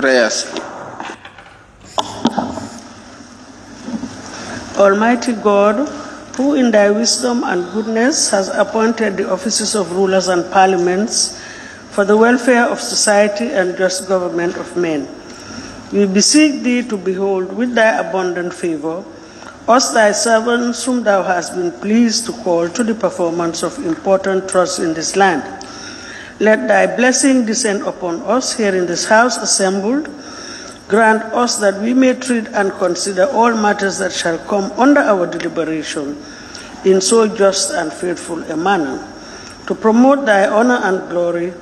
Prayers. Almighty God, who in thy wisdom and goodness has appointed the offices of rulers and parliaments for the welfare of society and just government of men, we beseech thee to behold with thy abundant favor us thy servants whom thou hast been pleased to call to the performance of important trusts in this land. Let thy blessing descend upon us here in this house assembled. Grant us that we may treat and consider all matters that shall come under our deliberation in so just and faithful a manner, to promote thy honor and glory,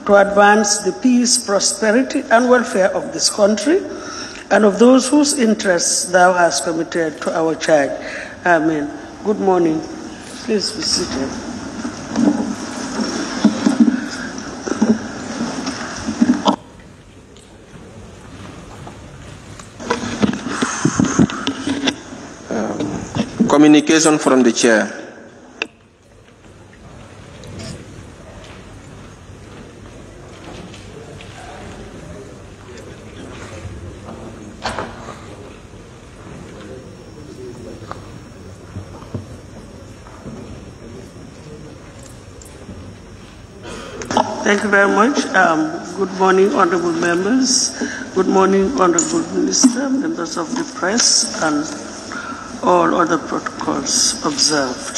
to advance the peace, prosperity, and welfare of this country and of those whose interests thou hast committed to our charge. Amen. Good morning. Please be seated. Communication from the chair. Thank you very much. Good morning, honorable members. Good morning, honorable minister, members of the press, and all other protocols observed.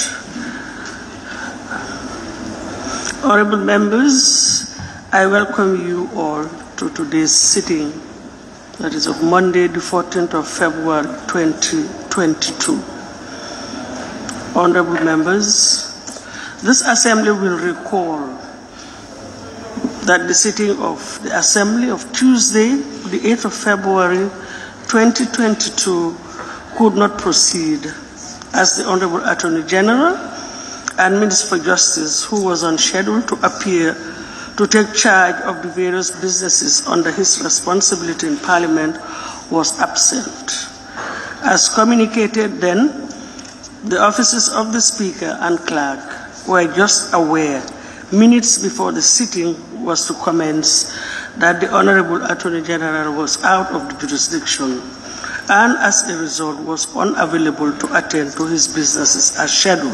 Honorable members, I welcome you all to today's sitting, that is of Monday, the 14th of February, 2022. Honorable members, this assembly will recall that the sitting of the assembly of Tuesday, the 8th of February, 2022, could not proceed as the Honorable Attorney General and Minister for Justice, who was on schedule to appear to take charge of the various businesses under his responsibility in Parliament, was absent. As communicated then, the offices of the Speaker and Clerk were just aware, minutes before the sitting was to commence, that the Honorable Attorney General was out of the jurisdiction and as a result was unavailable to attend to his businesses as scheduled.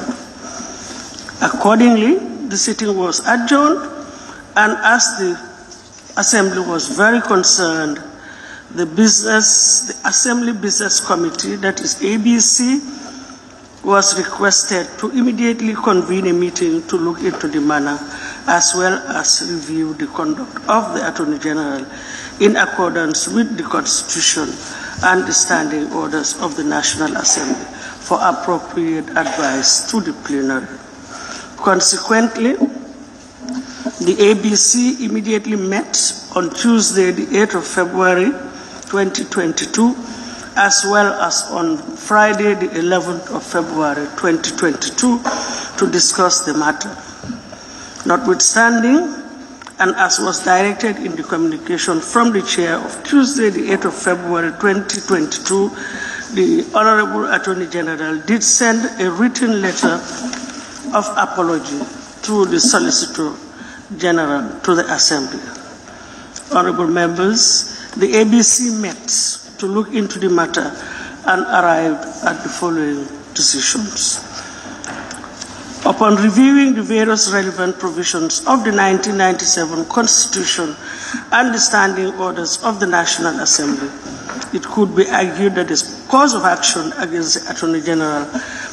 Accordingly, the sitting was adjourned, and as the assembly was very concerned, the Assembly Business Committee, that is ABC, was requested to immediately convene a meeting to look into the matter as well as review the conduct of the Attorney General in accordance with the Constitution and the standing orders of the National Assembly for appropriate advice to the plenary. Consequently, the ABC immediately met on Tuesday, the 8th of February, 2022, as well as on Friday, the 11th of February, 2022, to discuss the matter. Notwithstanding, and as was directed in the communication from the chair of Tuesday, the 8th of February, 2022, the Honorable Attorney General did send a written letter of apology through the Solicitor General to the Assembly. Honorable members, the ABC met to look into the matter and arrived at the following decisions. Upon reviewing the various relevant provisions of the 1997 Constitution and the standing orders of the National Assembly, it could be argued that the cause of action against the Attorney General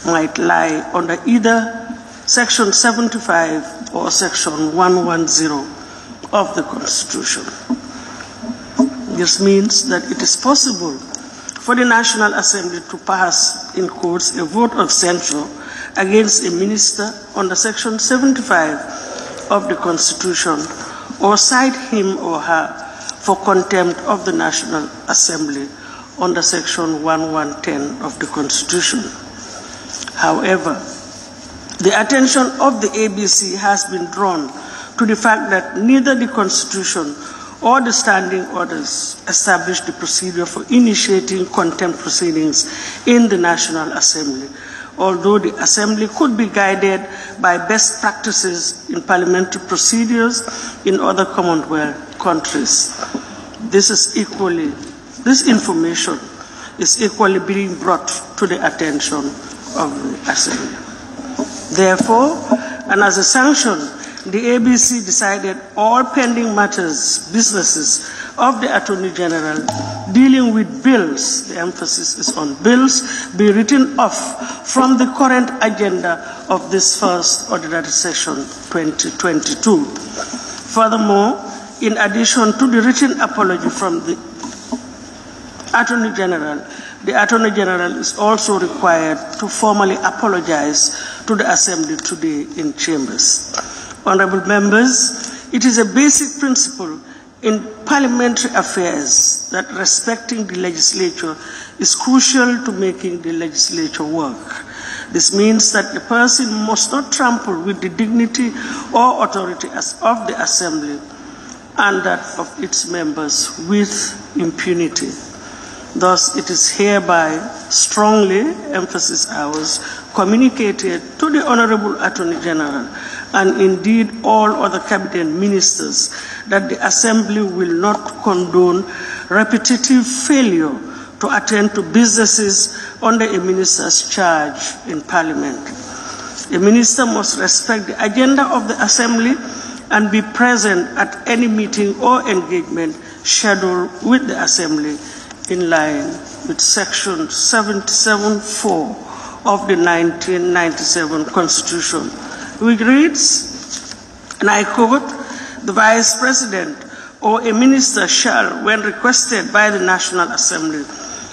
might lie under either Section 75 or Section 110 of the Constitution. This means that it is possible for the National Assembly to pass, in quotes, a vote of censure against a minister under Section 75 of the Constitution, or cite him or her for contempt of the National Assembly under Section 1110 of the Constitution. However, the attention of the ABC has been drawn to the fact that neither the Constitution or the standing orders establish the procedure for initiating contempt proceedings in the National Assembly, although the Assembly could be guided by best practices in parliamentary procedures in other Commonwealth countries. This information is equally being brought to the attention of the Assembly. Therefore, and as a sanction, the ABC decided all pending matters, businesses of the Attorney General dealing with bills, the emphasis is on bills, be written off from the current agenda of this first ordinary session 2022. Furthermore, in addition to the written apology from the Attorney General, the Attorney General is also required to formally apologize to the Assembly today in chambers. Honorable members, it is a basic principle in parliamentary affairs that respecting the legislature is crucial to making the legislature work. This means that the person must not trample with the dignity or authority of the Assembly and that of its members with impunity. Thus, it is hereby strongly, emphasis ours, communicated to the Honorable Attorney General and indeed all other cabinet ministers that the Assembly will not condone repetitive failure to attend to businesses under a minister's charge in Parliament. A minister must respect the agenda of the Assembly and be present at any meeting or engagement scheduled with the Assembly in line with Section 77(4) of the 1997 Constitution, which reads, and I quote, "The Vice President or a minister shall, when requested by the National Assembly,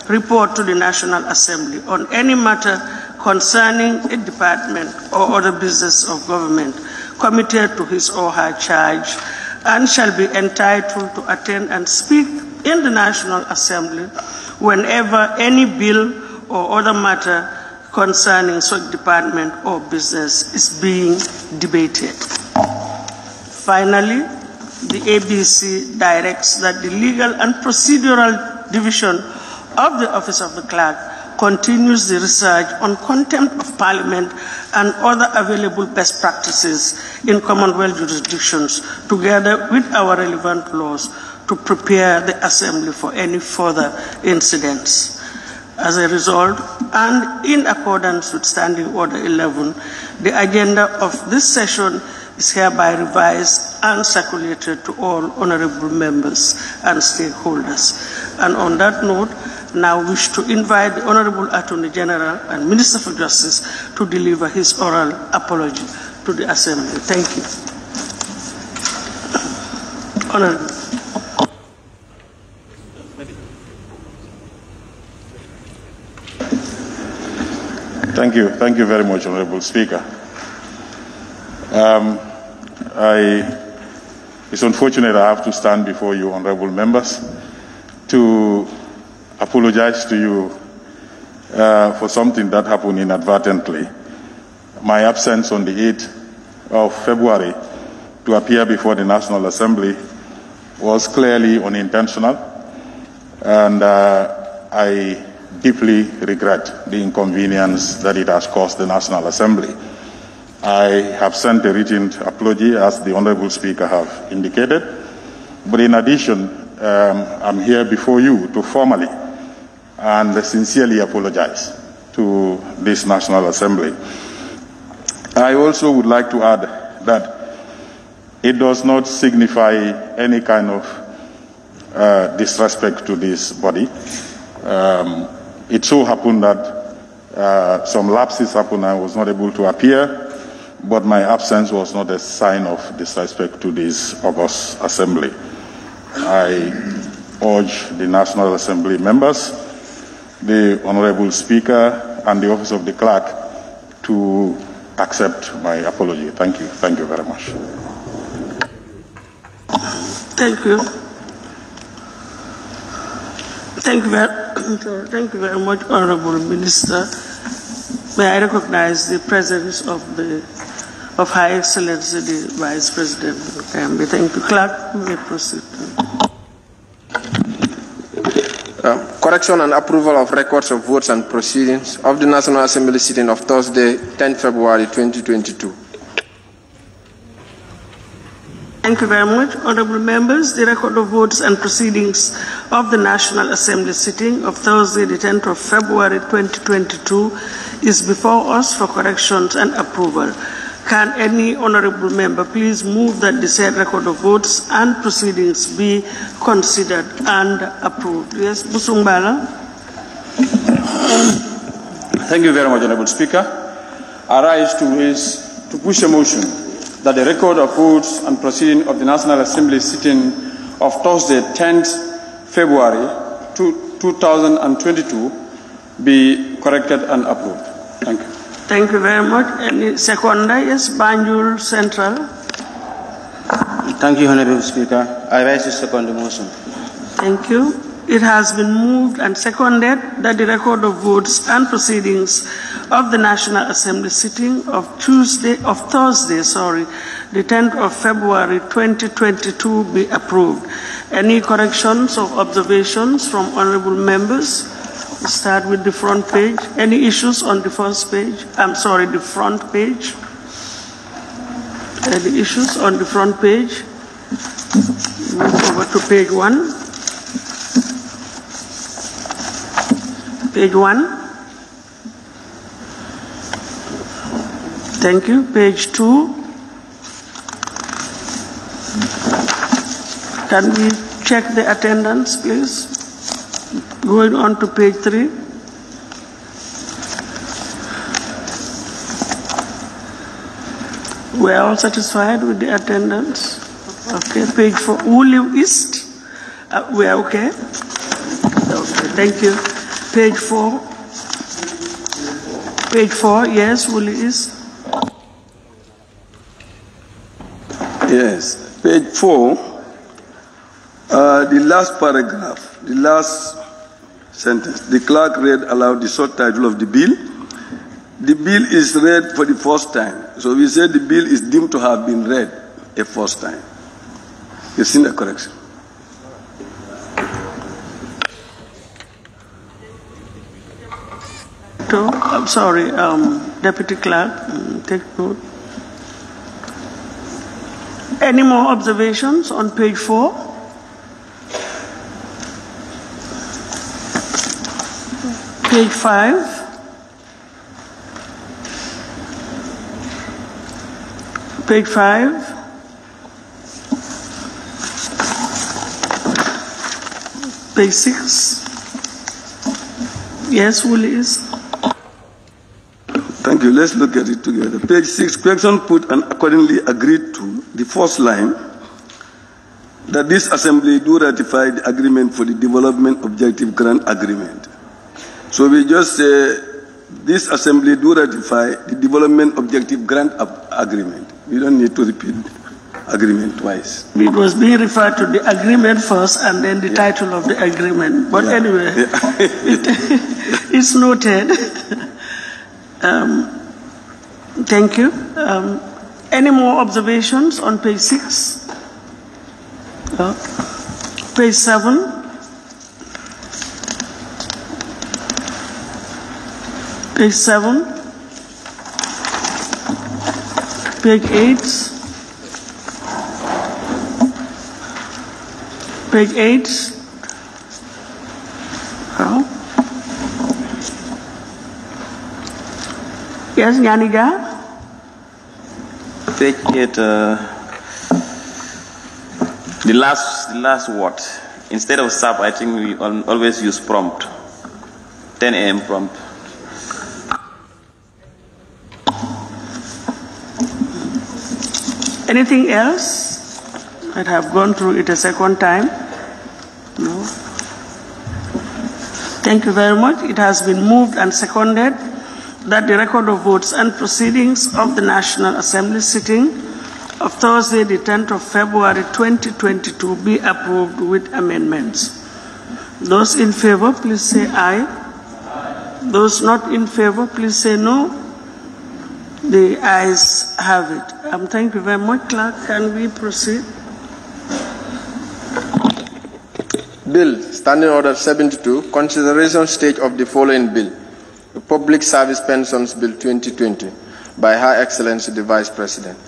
report to the National Assembly on any matter concerning a department or other business of government committed to his or her charge, and shall be entitled to attend and speak in the National Assembly whenever any bill or other matter concerning such department or business is being debated." Finally, the ABC directs that the Legal and Procedural Division of the Office of the Clerk continues the research on contempt of Parliament and other available best practices in Commonwealth jurisdictions, together with our relevant laws, to prepare the Assembly for any further incidents. As a result, and in accordance with Standing Order 11, the agenda of this session is hereby revised and circulated to all honorable members and stakeholders. And on that note, now wish to invite the Honorable Attorney General and Minister for Justice to deliver his oral apology to the Assembly. Thank you. Honorable. Thank you very much, Honorable Speaker. It's unfortunate I have to stand before you, honorable members, to apologize to you for something that happened inadvertently. My absence on the 8th of February to appear before the National Assembly was clearly unintentional, and I deeply regret the inconvenience that it has caused the National Assembly. I have sent a written apology, as the Honorable Speaker have indicated, but in addition, I'm here before you to formally and sincerely apologize to this National Assembly. I also would like to add that it does not signify any kind of disrespect to this body. It so happened that some lapses happened and I was not able to appear, but my absence was not a sign of disrespect to this august assembly. I urge the National Assembly members, the Honorable Speaker, and the Office of the Clerk to accept my apology. Thank you. Thank you very much. Thank you. Thank you very much, Honorable Minister. May I recognize the presence of Her Excellency, the Vice President. Thank you. Clerk, you may proceed. Correction and approval of records of votes and proceedings of the National Assembly sitting of Thursday, 10 February 2022. Thank you very much. Honorable members, the record of votes and proceedings of the National Assembly sitting of Thursday, the 10th of February 2022 is before us for corrections and approval. Can any honorable member please move that the said record of votes and proceedings be considered and approved? Yes, Busungbala. Thank you very much, Honorable Speaker. I rise to push a motion that the record of votes and proceedings of the National Assembly sitting of Thursday, 10th February 2022 be corrected and approved. Thank you. Thank you very much. Any second? Yes, Banjul Central. Thank you, Honorable Speaker. I rise to second the motion. Thank you. It has been moved and seconded that the record of votes and proceedings of the National Assembly sitting of Thursday, the 10th of February 2022 be approved. Any corrections or observations from honorable members? We'll start with the front page. Any issues on the first page? The front page. Any issues on the front page? Move over to page 1. Page 1. Thank you. Page 2. Can we check the attendance, please? Going on to page 3. We are all satisfied with the attendance. Okay. Page 4. Woolly East. We are okay? Okay. Thank you. Page 4. Page 4, yes, Woolly East. Yes, page 4, the last paragraph, the last sentence. The clerk read aloud the short title of the bill. The bill is read for the first time. So we said the bill is deemed to have been read a first time. You've seen the correction. I'm sorry, Deputy Clerk, take note. Any more observations on page 4? Page 5. Page 5. Page 6. Yes, Willis. Thank you. Let's look at it together. Page 6, correction put and accordingly agreed to, the first line, that this assembly do ratify the agreement for the development objective grant agreement. So we just say this assembly do ratify the development objective grant agreement. We don't need to repeat agreement twice. It was being referred to the agreement first and then the title of the agreement. But anyway, it's noted. Thank you. Any more observations on page 6? Page 7. Page 7. Page 8. Page 8. Yes, Yanija. Page 8. The last word. Instead of sub, I think we always use prompt. 10 a.m. prompt. Anything else? That have gone through it a second time? No. Thank you very much. It has been moved and seconded that the record of votes and proceedings of the National Assembly sitting of Thursday, the 10th of February 2022 be approved with amendments. Those in favor, please say aye. Those not in favor, please say no. The ayes have it. Thank you very much, Clerk. Can we proceed? Bill, Standing Order 72, consideration stage of the following bill. The Public Service Pensions Bill 2020 by Her Excellency the Vice President.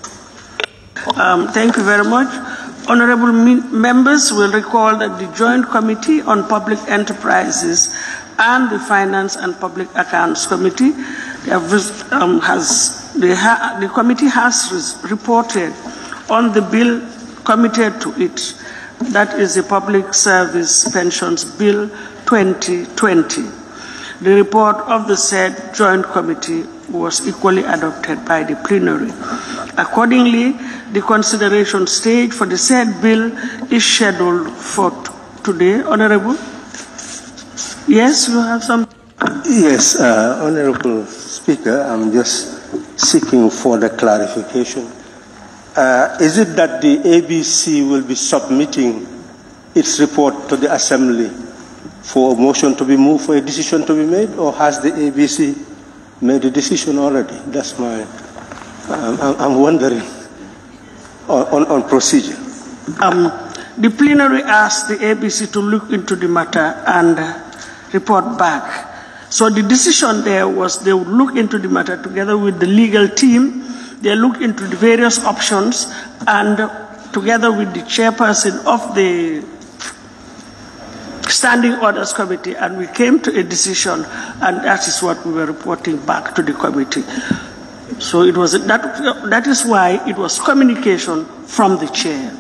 Thank you very much. Honorable members will recall that the Joint Committee on Public Enterprises and the Finance and Public Accounts Committee the committee has reported on the bill committed to it. That is the Public Service Pensions Bill 2020. The report of the said Joint Committee was equally adopted by the plenary. Accordingly, the consideration stage for the said bill is scheduled for today. Honorable? Yes, you have some? Yes, Honorable Speaker, I'm just seeking further clarification. Is it that the ABC will be submitting its report to the Assembly for a motion to be moved, for a decision to be made, or has the ABC made a decision already? That's my, I'm wondering on procedure. The plenary asked the ABC to look into the matter and report back. So the decision there was they would look into the matter together with the legal team. They look into the various options, and together with the chairperson of the Standing Orders Committee, and we came to a decision, and that is what we were reporting back to the committee. So it was that is why it was communication from the chair.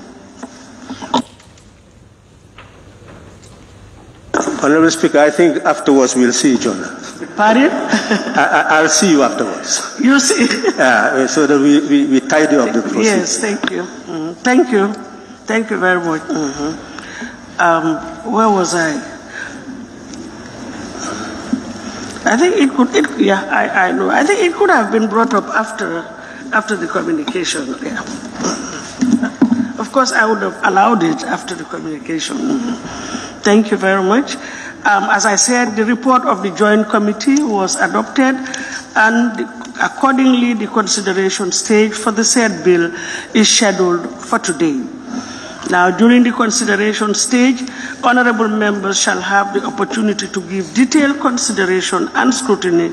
Honorable Speaker, I think afterwards we'll see each other. Pardon? I'll see you afterwards. You see? So that we tidy up the procedure. Yes, thank you. Thank you. Thank you very much. Where was I? I think it could, I know. I think it could have been brought up after the communication. Yeah. Of course, I would have allowed it after the communication. Thank you very much. As I said, the report of the Joint Committee was adopted, and accordingly, the consideration stage for the said bill is scheduled for today. Now, during the consideration stage, honorable members shall have the opportunity to give detailed consideration and scrutiny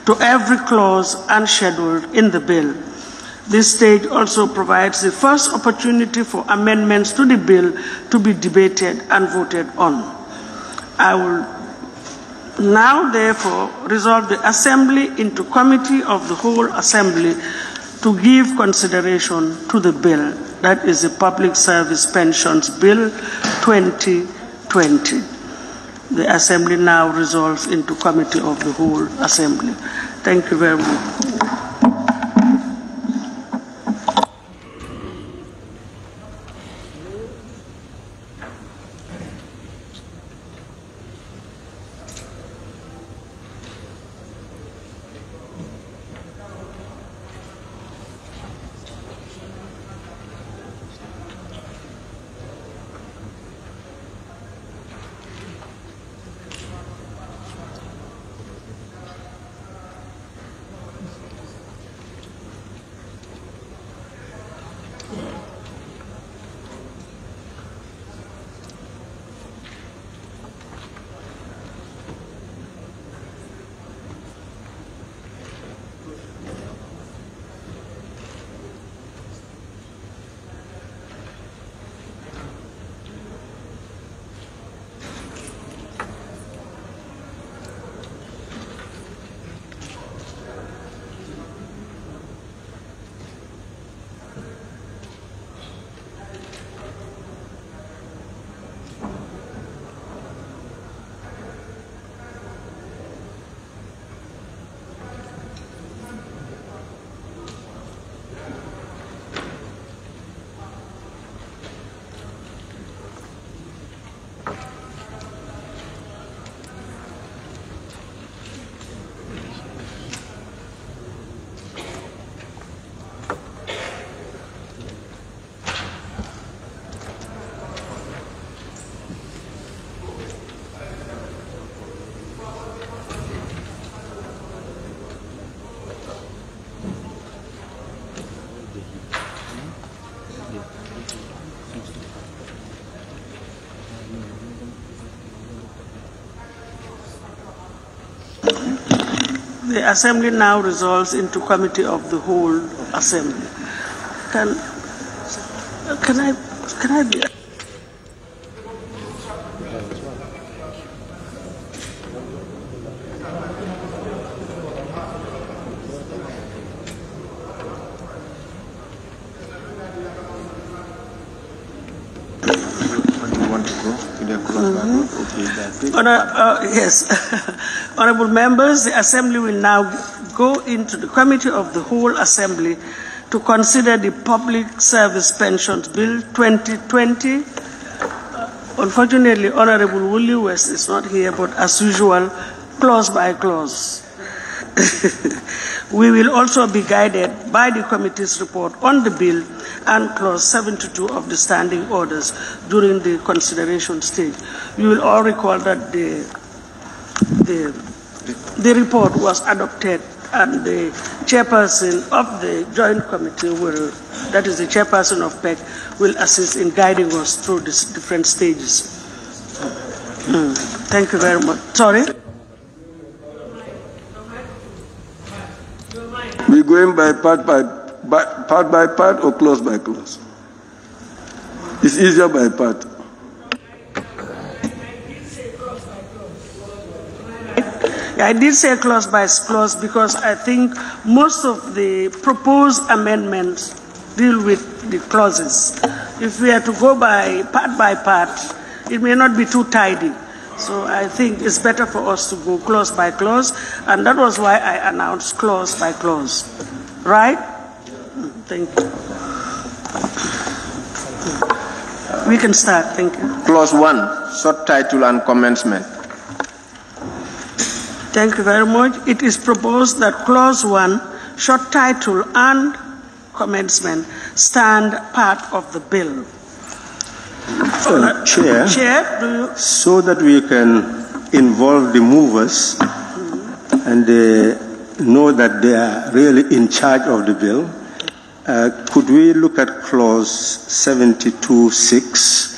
to every clause and schedule in the bill. This stage also provides the first opportunity for amendments to the bill to be debated and voted on. I will now, therefore, resolve the Assembly into Committee of the Whole Assembly to give consideration to the bill. That is the Public Service Pensions Bill 2020. The Assembly now resolves into Committee of the Whole Assembly. Thank you very much. The Assembly now resolves into Committee of the Whole Assembly. Can I be? Yes. Honorable members, the Assembly will now go into the Committee of the Whole Assembly to consider the Public Service Pensions Bill 2020. Unfortunately, Honorable Willie West is not here, but as usual, clause by clause. We will also be guided by the committee's report on the bill and clause 72 of the standing orders during the consideration stage. You will all recall that the report was adopted and the chairperson of the joint committee that is the chairperson of PEC, will assist in guiding us through these different stages. Thank you very much. Sorry? We're going by part by part or clause by clause? It's easier by part. I did say clause by clause because I think most of the proposed amendments deal with the clauses. If we are to go by part, it may not be too tidy. So I think it's better for us to go clause by clause, and that was why I announced clause by clause. Right? Thank you. We can start. Thank you. Clause 1, short title and commencement. Thank you very much. It is proposed that clause 1, short title and commencement, stand part of the bill. Chair, do you? So that we can involve the movers and know that they are really in charge of the bill, could we look at clause 72(6)?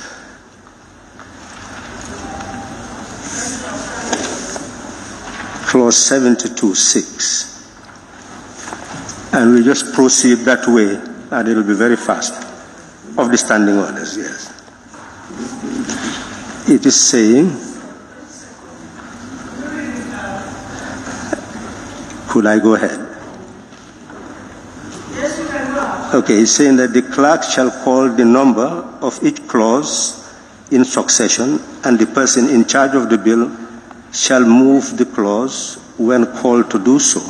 Clause 72(6). And we just proceed that way, and it will be very fast. Of the standing orders, yes. It is saying, could I go ahead? Yes, you can go. Okay, it's saying that the clerk shall call the number of each clause in succession, and the person in charge of the bill shall move the clause when called to do so.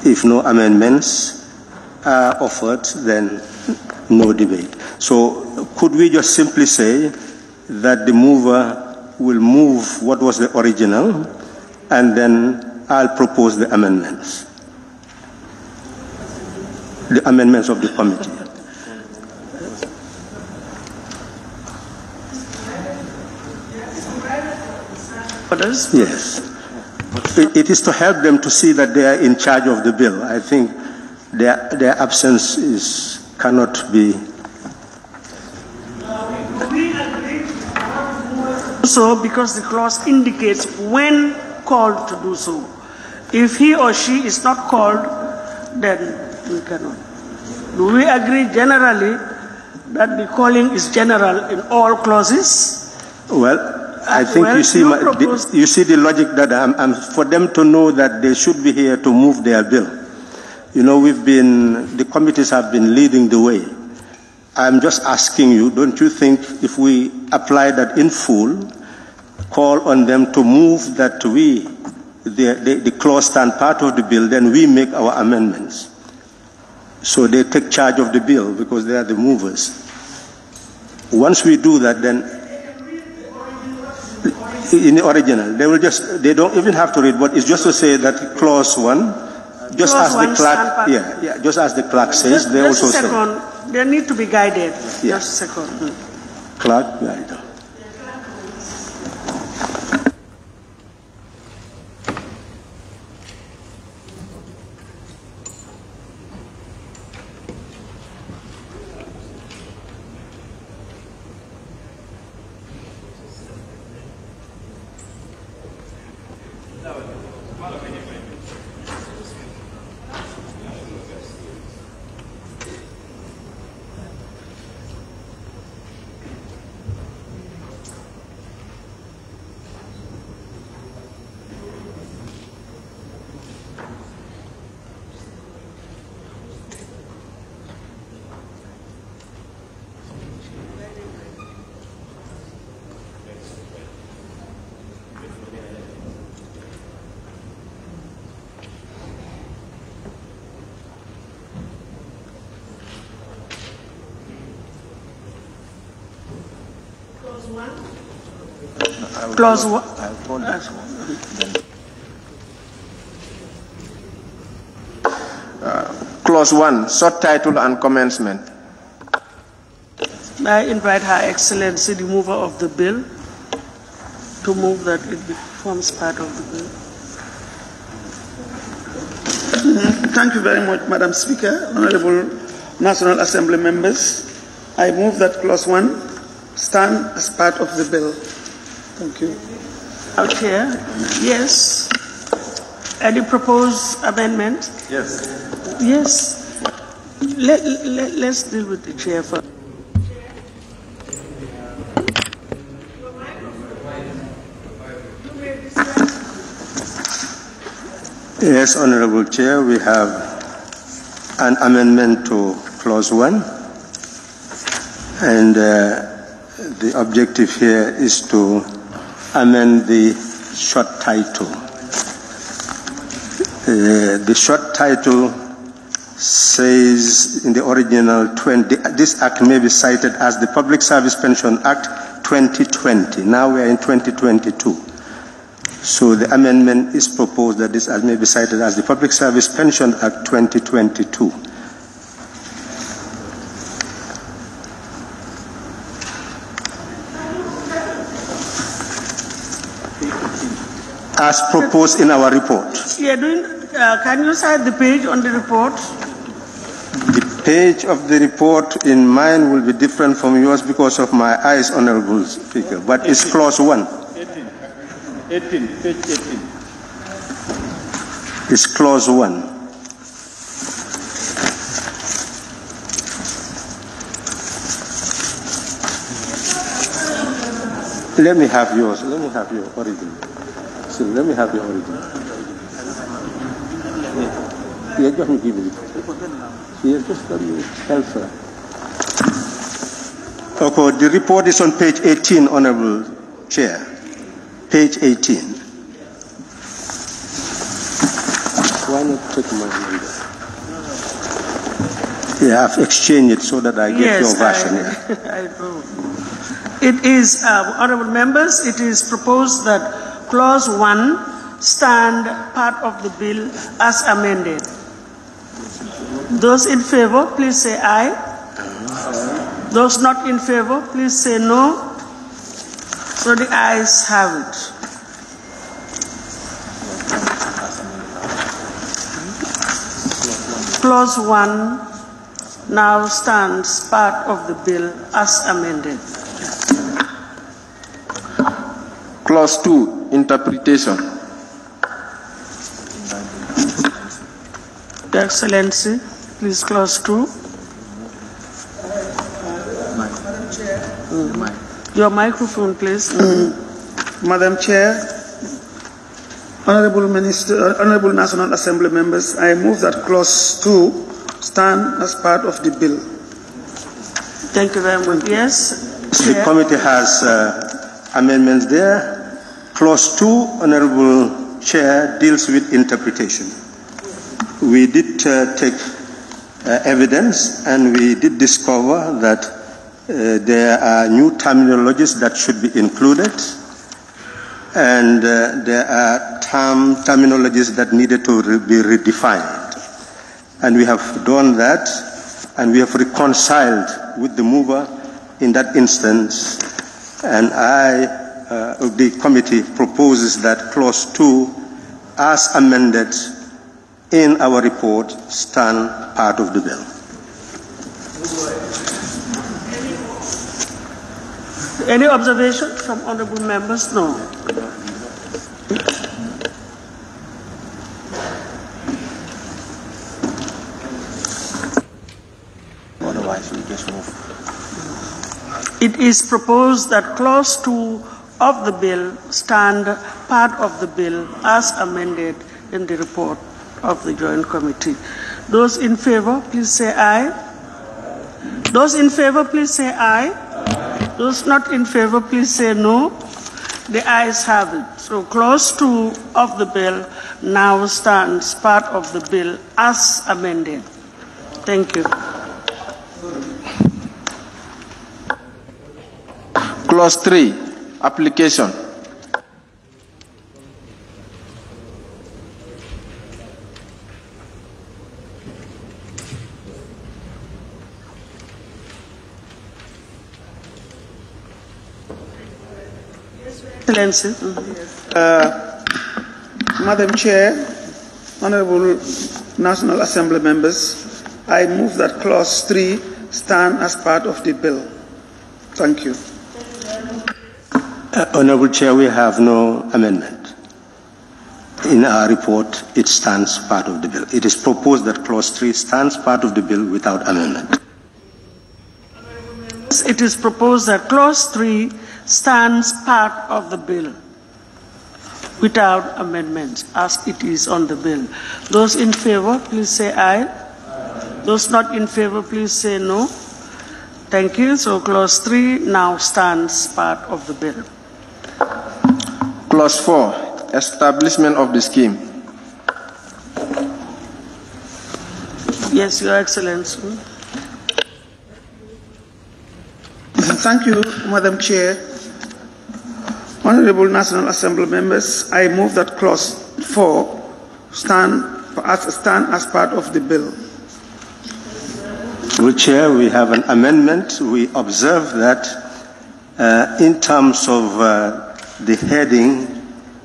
If no amendments are offered, then no debate. So could we just simply say that the mover will move what was the original, and then I'll propose the amendments of the committee. Others? Yes. It is to help them to see that they are in charge of the bill. I think their absence cannot be. So, because the clause indicates when called to do so. If he or she is not called, then we cannot. Do we agree generally that the calling is general in all clauses? Well, I think you see the logic that for them to know that they should be here to move their bill. You know, the committees have been leading the way. I'm just asking you, don't you think if we apply that in full, call on them to move that the clause stand part of the bill, then we make our amendments. So they take charge of the bill because they are the movers. Once we do that, then in the original, they don't even have to read, but it's just to say that clause 1, just as the clerk, just as the clerk says, they also say. They need to be guided. Yeah. Just a second. Clerk guide. Clause 1. Clause 1, short title and commencement. I invite Her Excellency, the mover of the bill, to move that it forms part of the bill. Thank you very much, Madam Speaker. Honorable National Assembly members, I move that Clause 1 stand as part of the bill. Thank you. Our Chair, yes. Any proposed amendment? Yes. Yes. Let's deal with the Chair first. Yes, Honorable Chair, we have an amendment to Clause 1, and the objective here is to amend the short title. The short title says in the original, this act may be cited as the Public Service Pension Act 2020. Now we are in 2022. So the amendment is proposed that this may be cited as the Public Service Pension Act 2022. As proposed in our report. Can you cite the page on the report? The page of the report in mine will be different from yours because of my eyes, Honorable Speaker, but 18. It's Clause 1. 18, page 18. It's Clause 1. Let me have yours. Let me have your origin. So let me have your origin. Yeah, just give me. Yeah, just let me answer. Okay, the report is on page 18, Honorable Chair. Page 18. Why not take my number? Yeah, I've exchanged it so that I get your version. I know. It is, honorable members, it is proposed that Clause 1 stand part of the bill as amended. Those in favor, please say aye. Those not in favor, please say no. So the ayes have it. Clause 1 now stands part of the bill as amended. Clause 2, interpretation. Your Excellency, please, Clause 2. Your microphone, please. Madam Chair, Honorable Minister, Honorable National Assembly members, I move that Clause 2 stand as part of the bill. Thank you very much. Yes. The committee has amendments there. Clause 2, Honorable Chair, deals with interpretation. We did take evidence, and we did discover that there are new terminologies that should be included, and there are terminologies that needed to be redefined. And we have done that, and we have reconciled with the mover in that instance, and the committee proposes that Clause 2, as amended in our report, stand part of the bill. Any observation from honorable members? No. Otherwise, we just move. It is proposed that Clause 2 of the bill stand part of the bill as amended in the report of the Joint Committee. Those in favor, please say aye. Those in favor, please say aye. Those not in favor, please say no. The ayes have it. So Clause 2 of the bill now stands part of the bill as amended. Thank you. Clause 3, application. Excellency. Madam Chair, Honorable National Assembly members, I move that Clause 3 stand as part of the bill. Thank you. Honorable Chair, we have no amendment. In our report, it stands part of the bill. It is proposed that Clause 3 stands part of the bill without amendment. It is proposed that Clause 3 stands part of the bill without amendments, as it is on the bill. Those in favor, please say aye. Those not in favor, please say no. Thank you. So Clause 3 now stands part of the bill. Clause 4, establishment of the scheme. Yes, Your Excellency. Thank you, Madam Chair. Honorable National Assembly members, I move that Clause 4 stand as part of the bill. Well, Chair, we have an amendment. We observe that in terms of the heading,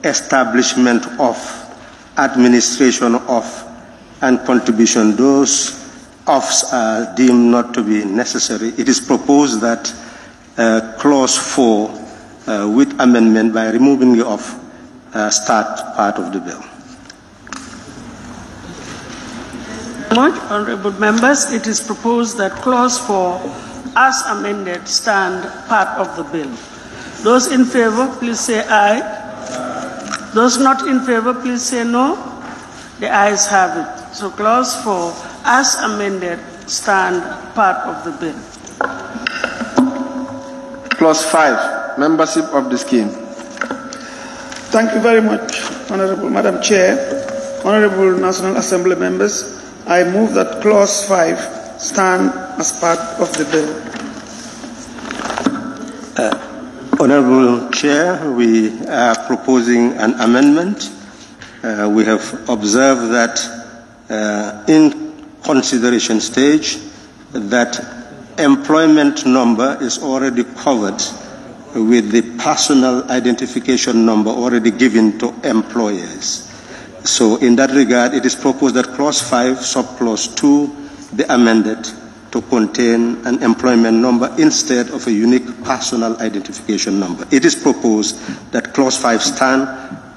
establishment of, administration of, and contribution, those ofs are deemed not to be necessary. It is proposed that Clause 4 with amendment by removing the of start part of the bill. Honorable members, it is proposed that Clause 4 as amended stand part of the bill. Those in favor, please say aye. Those not in favor, please say no. The ayes have it. So Clause 4 as amended stand part of the bill. Clause 5, membership of the scheme. Thank you very much, Honorable Madam Chair. Honorable National Assembly members, I move that Clause 5 stand as part of the bill. Honorable Chair, we are proposing an amendment. We have observed that in consideration stage that employment number is already covered with the personal identification number already given to employers. So in that regard, it is proposed that Clause 5, Subclause 2 be amended to contain an employment number instead of a unique personal identification number. It is proposed that Clause 5 stand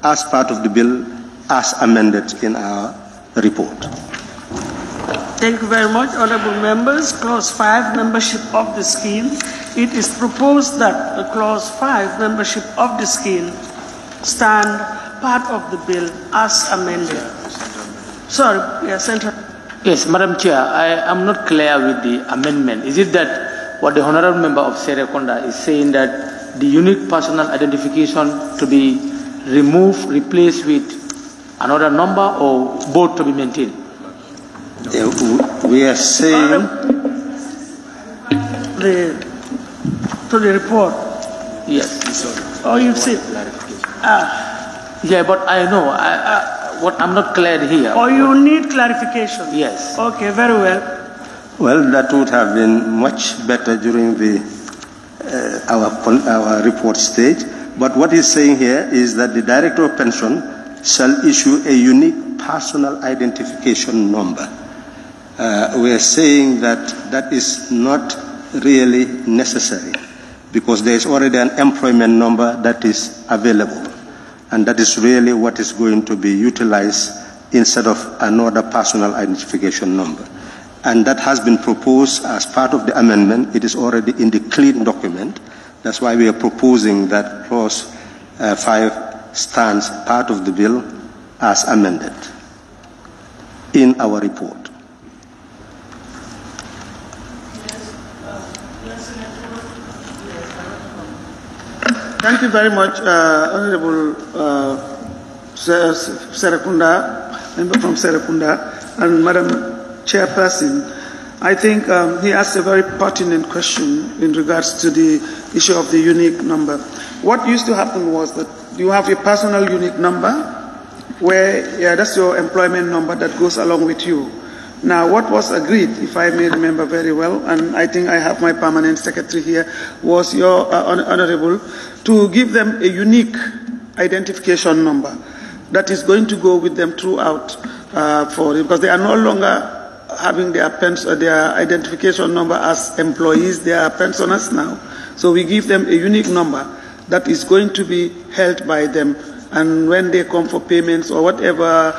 as part of the bill as amended in our report. Thank you very much, honorable members. Clause 5, membership of the scheme. It is proposed that Clause 5, membership of the scheme, stand part of the bill as amended. Sorry, yes, Senator. Yes, Madam Chair, I am not clear with the amendment. Is it that what the honorable member of Serekunda is saying that the unique personal identification to be removed, replaced with another number, or both to be maintained? We are saying to the report. Yes. Oh, you've seen. Yeah, but I know. What I'm not clear here. Oh, you need clarification. Yes. Okay, very well. Well, that would have been much better during the our report stage. But what he's saying here is that the Director of Pension shall issue a unique personal identification number. We are saying that that is not really necessary because there is already an employment number that is available, and that is really what is going to be utilized instead of another personal identification number. And that has been proposed as part of the amendment. It is already in the clean document. That's why we are proposing that Clause 5 stands part of the bill as amended in our report. Thank you very much, Honorable Serekunda, member from Serekunda, and Madam Chairperson. I think he asked a very pertinent question in regards to the issue of the unique number. What used to happen was that you have a personal unique number where, that's your employment number that goes along with you. Now, what was agreed, if I may remember very well, and I think I have my permanent secretary here, was your honorable, to give them a unique identification number that is going to go with them throughout, because they are no longer having their identification number as employees, they are pensioners now. So we give them a unique number that is going to be held by them, and when they come for payments or whatever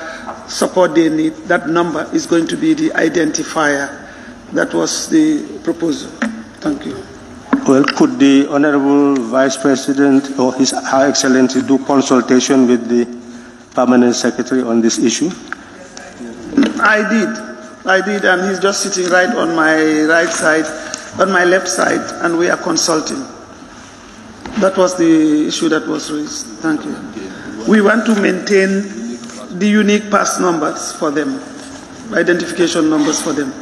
support they need, that number is going to be the identifier. That was the proposal. Thank you. Well, could the Honorable Vice President or Her Excellency do consultation with the Permanent Secretary on this issue? I did, and he's just sitting right on my right side, on my left side, and we are consulting. That was the issue that was raised. Thank you. We want to maintain the unique pass numbers for them, identification numbers for them.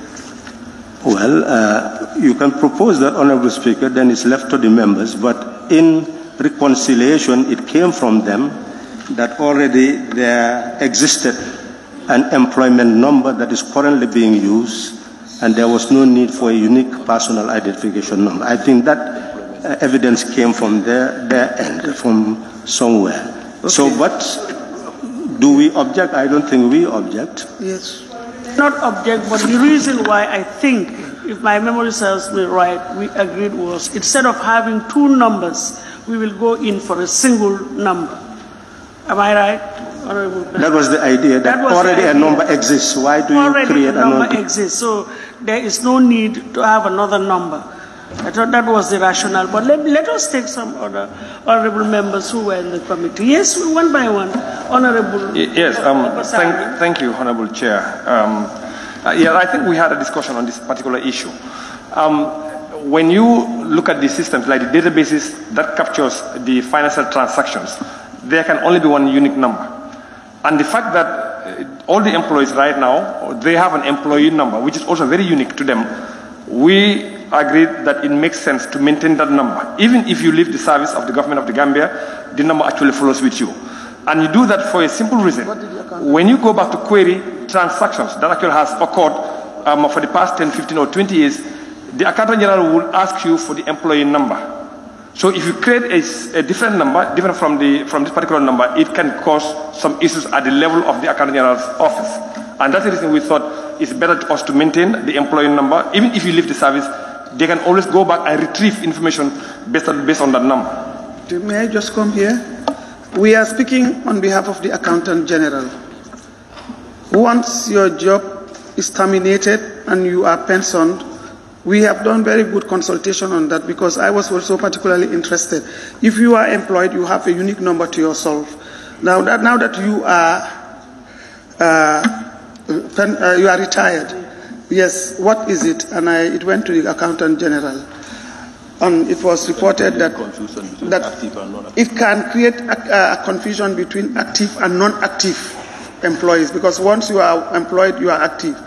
Well, you can propose that, Honorable Speaker, then it's left to the members, but in reconciliation, it came from them that already there existed an employment number that is currently being used, and there was no need for a unique personal identification number. I think that evidence came from their end, from somewhere. Okay. So, but do we object? I don't think we object. Yes. Not object, but the reason why I think, if my memory serves me right, we agreed was instead of having two numbers, we will go in for a single number. Am I right? That was the idea, that already a number exists. Why do you create a number? Exists, so there is no need to have another number. I thought that was the rationale. But let us take some other honorable members who were in the committee. Yes, one by one. Honorable. Yes, thank you, Honorable Chair. Yeah, I think we had a discussion on this particular issue. When you look at the systems like the databases that captures the financial transactions, there can only be one unique number. And the fact that all the employees right now, they have an employee number, which is also very unique to them, we agreed that it makes sense to maintain that number. Even if you leave the service of the government of the Gambia, the number actually follows with you. And you do that for a simple reason. When you go back to query transactions that actually has occurred for the past 10, 15, or 20 years, the Accountant General will ask you for the employee number. So if you create a different number, different from this particular number, it can cause some issues at the level of the Accountant General's office. And that's the reason we thought it's better to us to maintain the employee number. Even if you leave the service, they can always go back and retrieve information based on that number. May I just come here? We are speaking on behalf of the Accountant General. Once your job is terminated and you are pensioned, we have done very good consultation on that because I was also particularly interested. If you are employed, you have a unique number to yourself. Now that you are retired, yes, what is it? And it went to the Accountant General. And it was reported that it can create a confusion between active and non-active employees because once you are employed, you are active.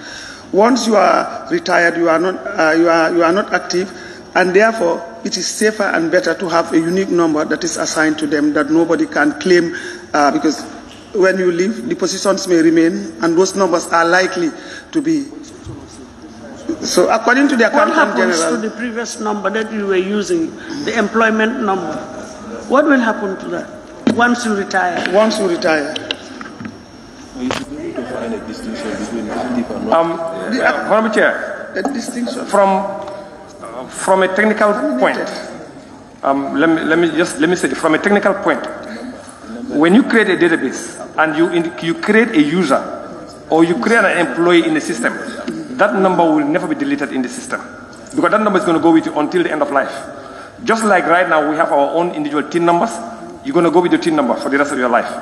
Once you are retired, you are not active, and therefore it is safer and better to have a unique number that is assigned to them that nobody can claim because when you leave, the positions may remain, and those numbers are likely to be. So according to the Accountant General... What happens to the previous number that you were using, the employment number? What will happen to that once you retire? Once you retire. You should be able to find a distinction between active and non-active. Honorable Chair, a distinction. From a technical point, let me say from a technical point, when you create a database and you create a user or you create an employee in the system, that number will never be deleted in the system because that number is going to go with you until the end of life. Just like right now we have our own individual TIN numbers, you're going to go with your TIN number for the rest of your life.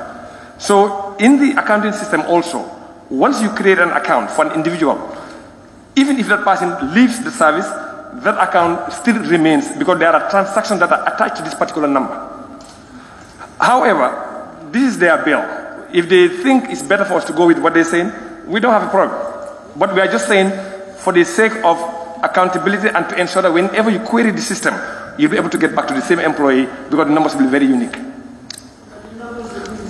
So in the accounting system also, once you create an account for an individual, even if that person leaves the service, that account still remains because there are transactions that are attached to this particular number. However, this is their bill. If they think it's better for us to go with what they're saying, we don't have a problem. But we are just saying, for the sake of accountability and to ensure that whenever you query the system, you'll be able to get back to the same employee because the numbers will be very unique.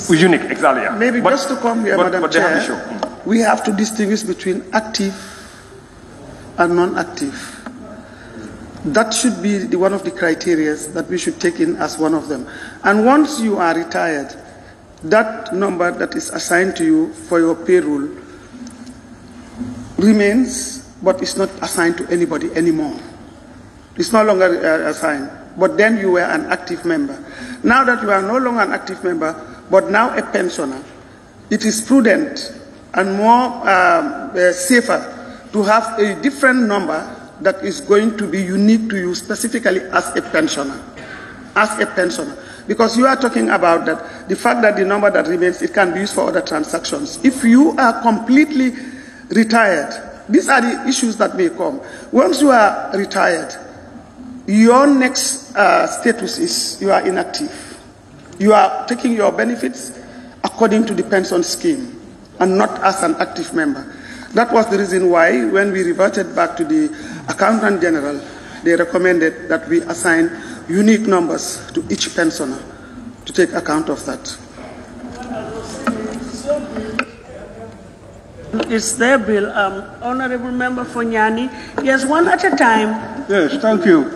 Unique, exactly. Yeah. Maybe just to come here, Madam Chair, we have to distinguish between active are non-active. That should be one of the criteria that we should take in as one of them. And once you are retired, that number that is assigned to you for your payroll remains, but it's not assigned to anybody anymore. It's no longer assigned, but then you were an active member. Now that you are no longer an active member, but now a pensioner, it is prudent and more safer to have a different number that is going to be unique to you specifically as a pensioner. Because you are talking about that the fact that the number that remains, it can be used for other transactions. If you are completely retired, these are the issues that may come. Once you are retired, your next status is you are inactive. You are taking your benefits according to the pension scheme and not as an active member. That was the reason why when we reverted back to the Accountant General, they recommended that we assign unique numbers to each pensioner to take account of that. It's their bill. Honorable Member Fonyani. Yes, one at a time. Yes, thank you.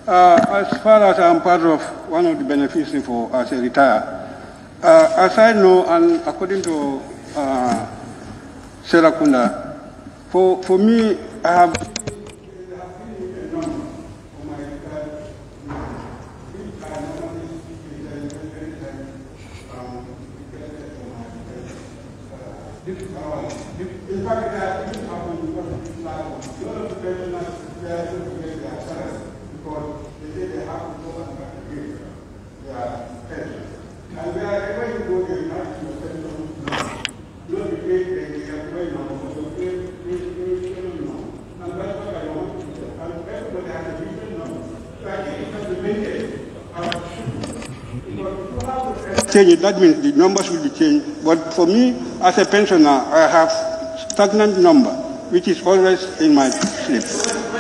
As far as I'm part of one of the beneficiaries for as a retired, as I know, and according to Serakunda, for me, I have change it. That means the numbers will be changed. But for me, as a pensioner, I have stagnant number, which is always in my slip.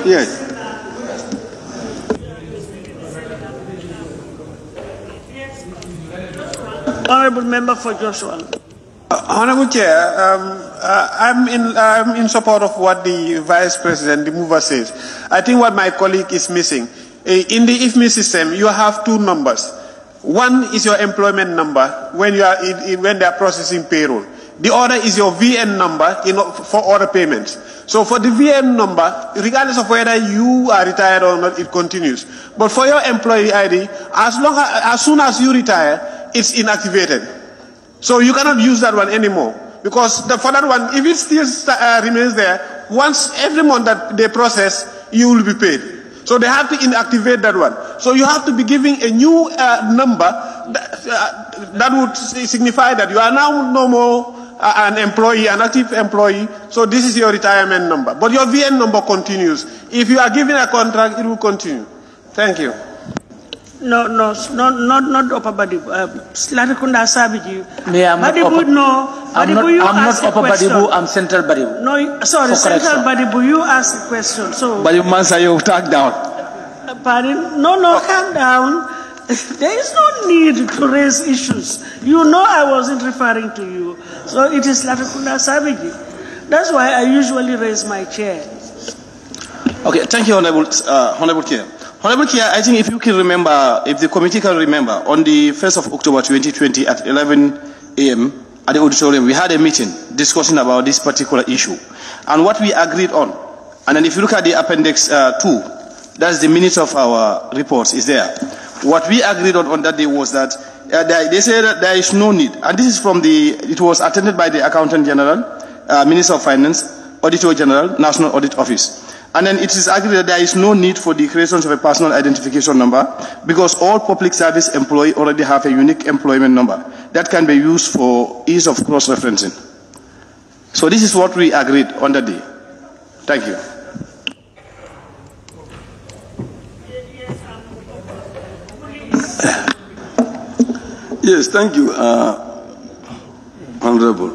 Yes. Honorable Member for Joshua. Honorable Chair, I'm in support of what the Vice President, the mover, says. I think what my colleague is missing. In the IFMI system, you have two numbers. One is your employment number when you are when they are processing payroll. The other is your VN number for order payments. So for the VN number, regardless of whether you are retired or not, it continues. But for your employee ID, as soon as you retire, it's inactivated. So you cannot use that one anymore. Because for that one, if it still remains there, once every month that they process, you will be paid. So they have to inactivate that one. So you have to be giving a new number that would signify that you are now no more an employee, an active employee. So this is your retirement number. But your VN number continues. If you are given a contract, it will continue. Thank you. No, not Upper Badibu. Slatakunda Sabiji. I'm not Upper Badibu, I'm Central Badibu. No, sorry, Central Badibu, you asked the question. So, Badibu Mansa, you tag down. Pardon? No, calm down. There is no need to raise issues. You know I wasn't referring to you. So it is Slatakunda Sabiji. That's why I usually raise my chair. Okay, thank you, Honorable Chair. Honorable Chair, I think if you can remember, if the committee can remember, on the 1st of October 2020 at 11 a.m. at the auditorium, we had a meeting discussing about this particular issue. And what we agreed on, and then if you look at the Appendix 2, that's the minutes of our reports, is there. What we agreed on that day was that they said that there is no need, and this is from it was attended by the Accountant General, Minister of Finance, Auditor General, National Audit Office. And then it is agreed that there is no need for the creation of a personal identification number because all public service employees already have a unique employment number that can be used for ease of cross-referencing. So this is what we agreed on that day. Thank you. Yes, thank you, Honorable.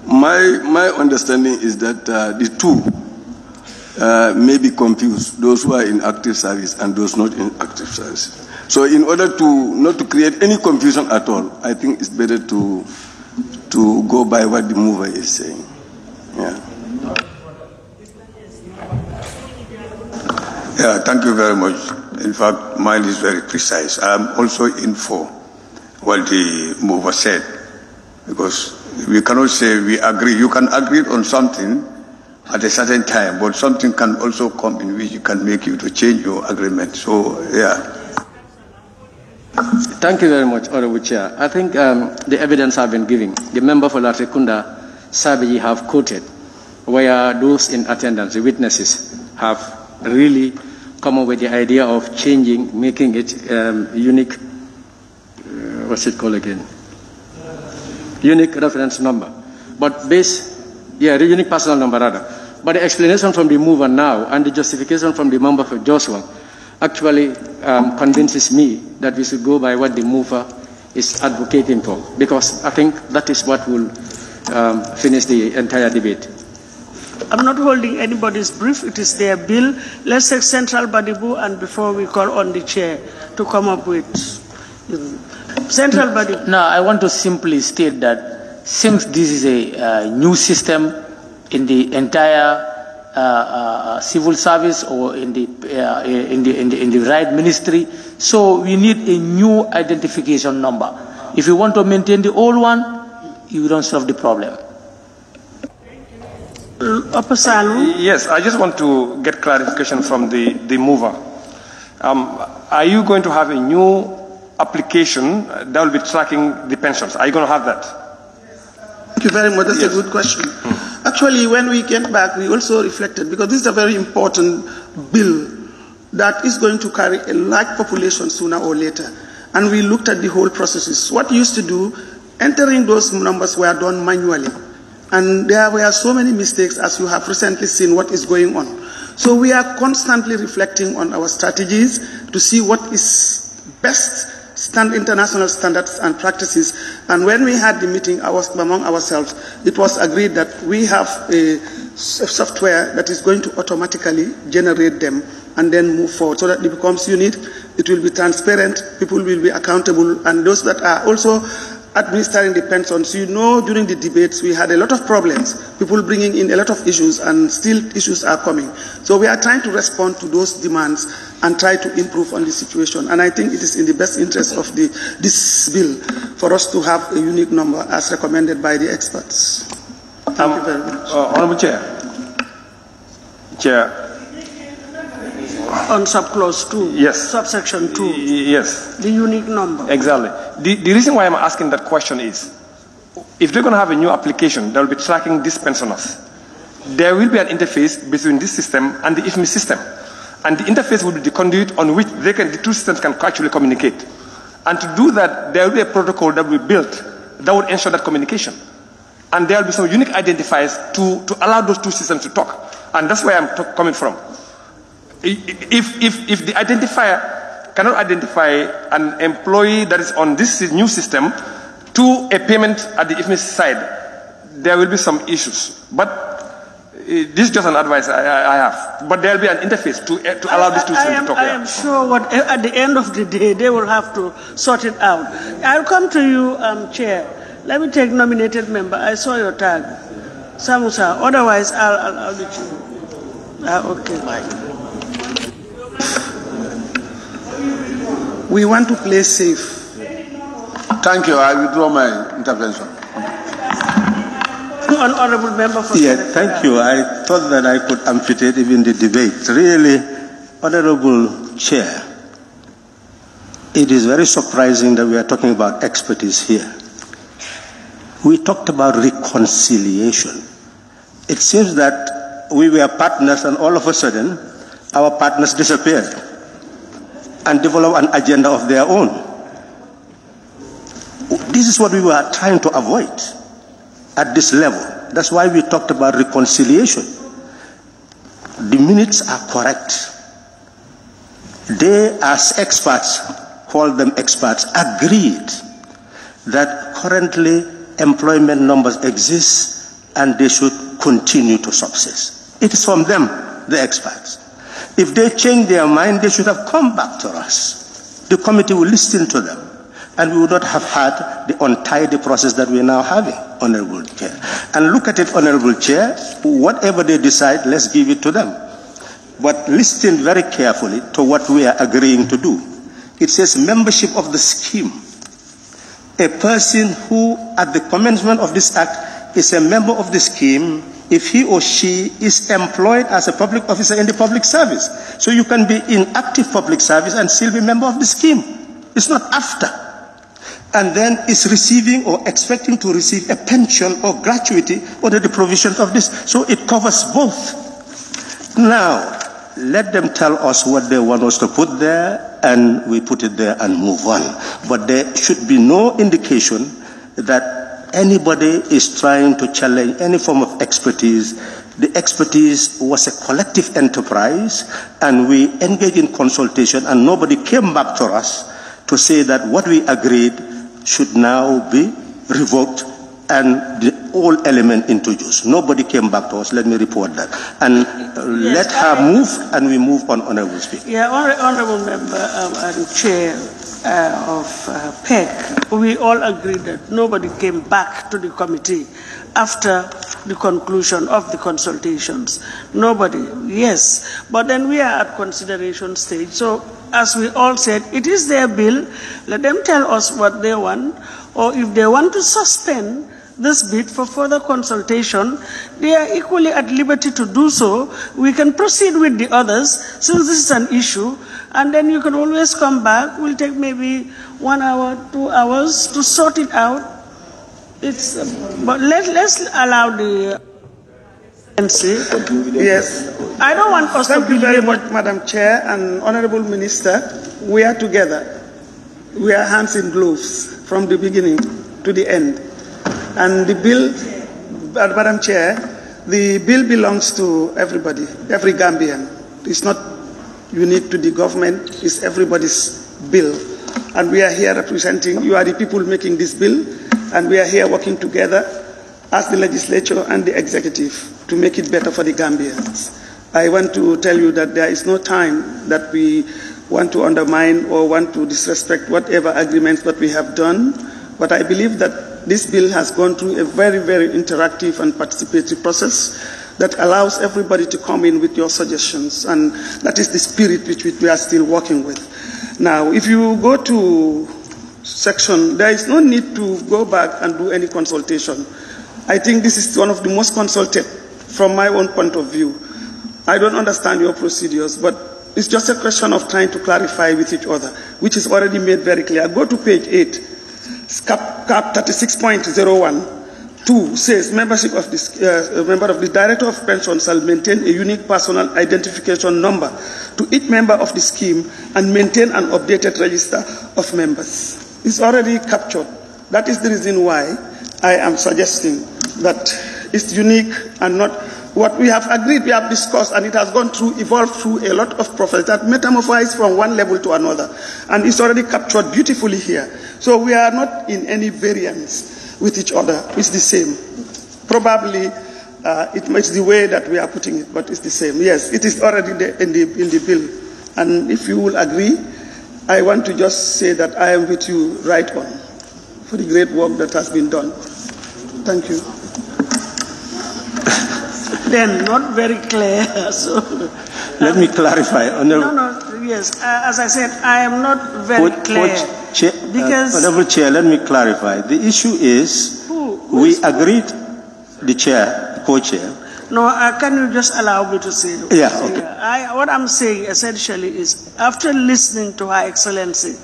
My understanding is that the two may be confused, those who are in active service and those not in active service. So in order not to create any confusion at all, I think it's better to go by what the mover is saying. Yeah. Yeah, thank you very much. In fact, mine is very precise. I'm also in for what the mover said, because we cannot say we agree. You can agree on something at a certain time, but something can also come in which it can make you to change your agreement. So, yeah. Thank you very much, Honorable Chair. I think the evidence have been given. The member for 𝐼𝐶𝐶 𝐶𝐬𝐢𝐜 have quoted where those in attendance, the witnesses, have really come up with the idea of changing, making it unique, what's it called again? Unique reference number. But the unique personal number rather. But the explanation from the mover now and the justification from the member for Joshua actually convinces me that we should go by what the mover is advocating for, because I think that is what will finish the entire debate. I'm not holding anybody's brief. It is their bill. Let's take Central Badibu, and before we call on the chair to come up with Central Badibu. No, I want to simply state that since this is a new system in the entire civil service or in the right ministry, so we need a new identification number. If you want to maintain the old one, you don't solve the problem. Yes, I just want to get clarification from the mover. Are you going to have a new application that will be tracking the pensions? Are you going to have that? Thank you very much. That's a good question. Actually, when we came back, we also reflected, because this is a very important bill that is going to carry a large population sooner or later. And we looked at the whole processes. What we used to do, entering those numbers were done manually. And there were so many mistakes, as you have recently seen what is going on. So we are constantly reflecting on our strategies to see what is best international standards and practices. And when we had the meeting among ourselves, it was agreed that we have a software that is going to automatically generate them and then move forward so that it becomes unique, it will be transparent, people will be accountable, and those that are also administering the pensions. You know, during the debates, we had a lot of problems, people bringing in a lot of issues, and still issues are coming. So we are trying to respond to those demands and try to improve on the situation. And I think it is in the best interest of this bill for us to have a unique number as recommended by the experts. Thank you very much. Honorable Chair. On subclause 2, yes. Subsection 2, yes. The unique number. Exactly. The reason why I'm asking that question is, if they're going to have a new application that will be tracking these pensioners, there will be an interface between this system and the IFMI system. And the interface will be the conduit on which the two systems can actually communicate. And to do that, there will be a protocol that will be built that will ensure that communication. And there will be some unique identifiers to allow those two systems to talk. And that's where I'm coming from. If the identifier cannot identify an employee that is on this new system to a payment at the IFMI side, there will be some issues. But this is just an advice I have. But there will be an interface to allow these two systems to talk. I am sure at the end of the day, they will have to sort it out. I'll come to you, Chair. Let me take nominated member. I saw your tag. Samusa. Otherwise, I'll be you. Okay. We want to play safe. Thank you. I withdraw my intervention. Honorable member for thank you. I thought that I could amputate even the debate. Really, Honorable Chair, it is very surprising that we are talking about expertise here. We talked about reconciliation. It seems that we were partners and all of a sudden our partners disappeared and develop an agenda of their own. This is what we were trying to avoid at this level. That's why we talked about reconciliation. The minutes are correct. They, as experts, call them experts, agreed that currently employment numbers exist and they should continue to subsist. It is from them, the experts. If they change their mind, they should have come back to us. The committee will listen to them, and we would not have had the untidy process that we are now having, Honorable Chair. And look at it, Honorable Chair, whatever they decide, let's give it to them. But listen very carefully to what we are agreeing to do. It says membership of the scheme. A person who, at the commencement of this act, is a member of the scheme if he or she is employed as a public officer in the public service. So you can be in active public service and still be a member of the scheme. It's not after. And then is receiving or expecting to receive a pension or gratuity under the provisions of this. So it covers both. Now, let them tell us what they want us to put there, and we put it there and move on. But there should be no indication that anybody is trying to challenge any form of expertise. The expertise was a collective enterprise, and we engaged in consultation, and nobody came back to us to say that what we agreed should now be revoked and the old element introduced. Nobody came back to us. Let me report that. And let her move, and we move on, Honorable Speaker. Yeah, Honorable Member and Chair of PEC, we all agreed that nobody came back to the committee after the conclusion of the consultations. Nobody, yes. But then we are at consideration stage. So, as we all said, it is their bill. Let them tell us what they want, or if they want to suspend this bit for further consultation, they are equally at liberty to do so. We can proceed with the others, since this is an issue, and then you can always come back. We'll take maybe 1 hour, 2 hours to sort it out. But let's allow the Yes. I don't want us Thank to you very belabor. much, Madam Chair and Honorable Minister. We are together. We are hands in gloves from the beginning to the end. And the bill, Madam Chair, the bill belongs to everybody, every Gambian. It's not unique to the government, it's everybody's bill. And we are here representing, you are the people making this bill, and we are here working together as the legislature and the executive to make it better for the Gambians. I want to tell you that there is no time that we want to undermine or want to disrespect whatever agreements that we have done, but I believe that this bill has gone through a very, very interactive and participatory process that allows everybody to come in with your suggestions, and that is the spirit which we are still working with. Now, if you go to section, there is no need to go back and do any consultation. I think this is one of the most consulted from my own point of view. I don't understand your procedures, but it's just a question of trying to clarify with each other, which is already made very clear. Go to page 8, cap 36.01. 2 says membership of this member of the Director of Pension shall maintain a unique personal identification number to each member of the scheme and maintain an updated register of members. It's already captured. That is the reason why I am suggesting that it's unique and not what we have agreed, we have discussed, and it has gone through, evolved through a lot of process that metamorphosed from one level to another. And it's already captured beautifully here. So we are not in any variance with each other. It's the same. Probably it's the way that we are putting it, but it's the same. Yes, it is already in the bill. And if you will agree, I want to just say that I am with you right on for the great work that has been done. Thank you. Then not very clear. So let me clarify. Yes. As I said, I am not very clear. Because Honorable Chair, let me clarify. The issue is we agreed, the chair, co-chair. No, can you just allow me to say? Yeah, okay. What I'm saying essentially is, after listening to Her Excellency,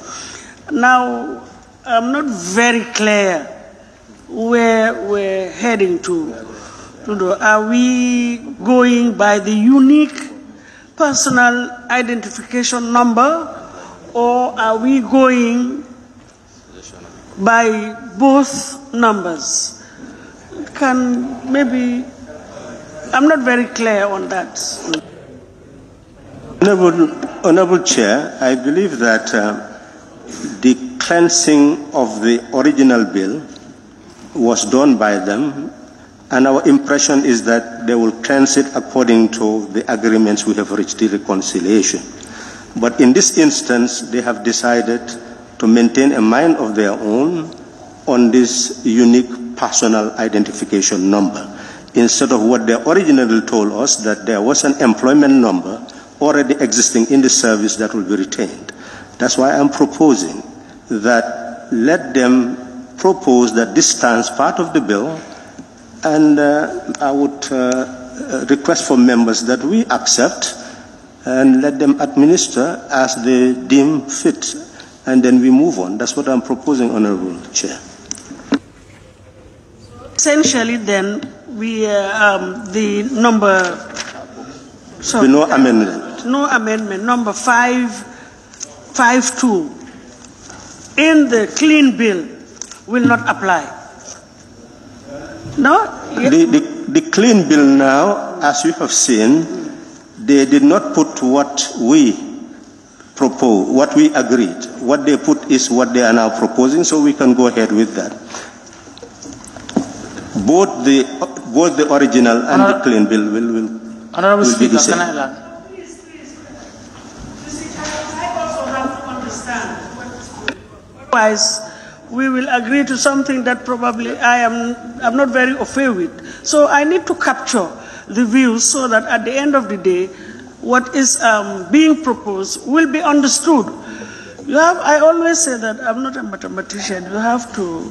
now I'm not very clear where we're heading to. Are we going by the unique personal identification number, or are we going by both numbers? I'm not very clear on that. Honorable Chair, I believe that the cleansing of the original bill was done by them, and our impression is that they will cleanse it according to the agreements we have reached, the reconciliation. But in this instance, they have decided to maintain a mind of their own on this unique personal identification number, instead of what they originally told us, that there was an employment number already existing in the service that will be retained. That's why I'm proposing that let them propose that this stands part of the bill, and I would request for members that we accept and let them administer as they deem fit, and then we move on. That's what I'm proposing, Honorable Chair. Essentially, then, we the number. Sorry, no amendment. No amendment. Number 552 in the clean bill will not apply. No. The clean bill now, as you have seen, they did not put what we proposed, what we agreed. What they put is what they are now proposing, so we can go ahead with that. Both the original and the clean bill will Honorable be Speaker, the same. can I learn? Otherwise, we will agree to something that probably I'm not very au fait with. So I need to capture the views so that at the end of the day, what is being proposed will be understood. I always say that I'm not a mathematician. You have to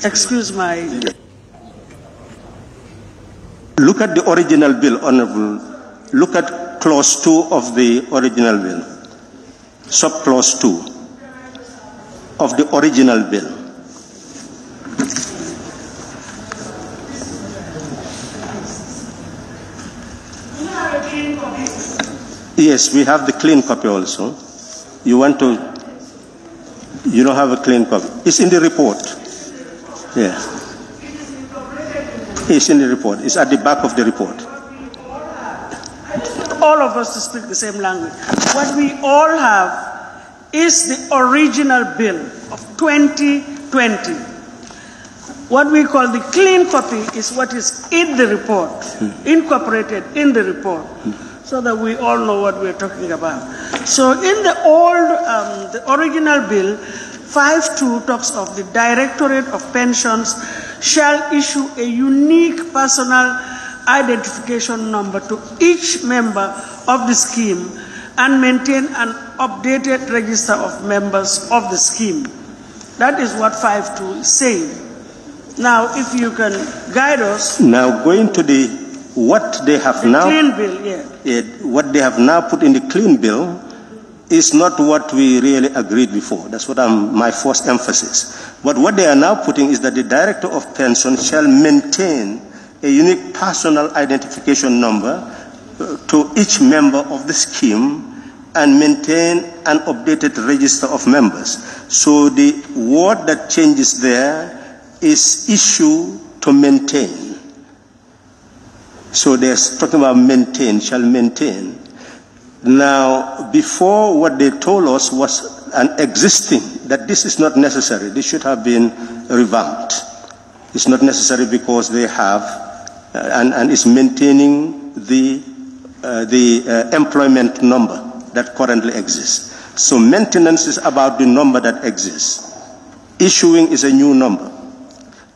excuse my... Look at the original bill, Honorable. Look at clause 2 of the original bill. Subclause 2 of the original bill. Yes, we have the clean copy also. You want to... You don't have a clean copy. It's in the report. Yeah. It's in the report. It's at the back of the report. All of us to speak the same language. What we all have is the original bill of 2020. What we call the clean copy is what is in the report, incorporated in the report, so that we all know what we're talking about. So in the old, the original bill, 5.2 talks of the Directorate of Pensions shall issue a unique personal identification number to each member of the scheme and maintain an updated register of members of the scheme. That is what 5.2 is saying. Now, if you can guide us. Now, going to what they have now, clean bill, what they have now put in the clean bill is not what we really agreed before. That's what my first emphasis. But what they are now putting is that the Director of Pension shall maintain a unique personal identification number to each member of the scheme and maintain an updated register of members. So the word that changes there is issue to maintain. So they're talking about maintain, shall maintain. Now, before what they told us was an existing, that this is not necessary. This should have been revamped. It's not necessary because they have, and it's maintaining the employment number that currently exists. So maintenance is about the number that exists. Issuing is a new number.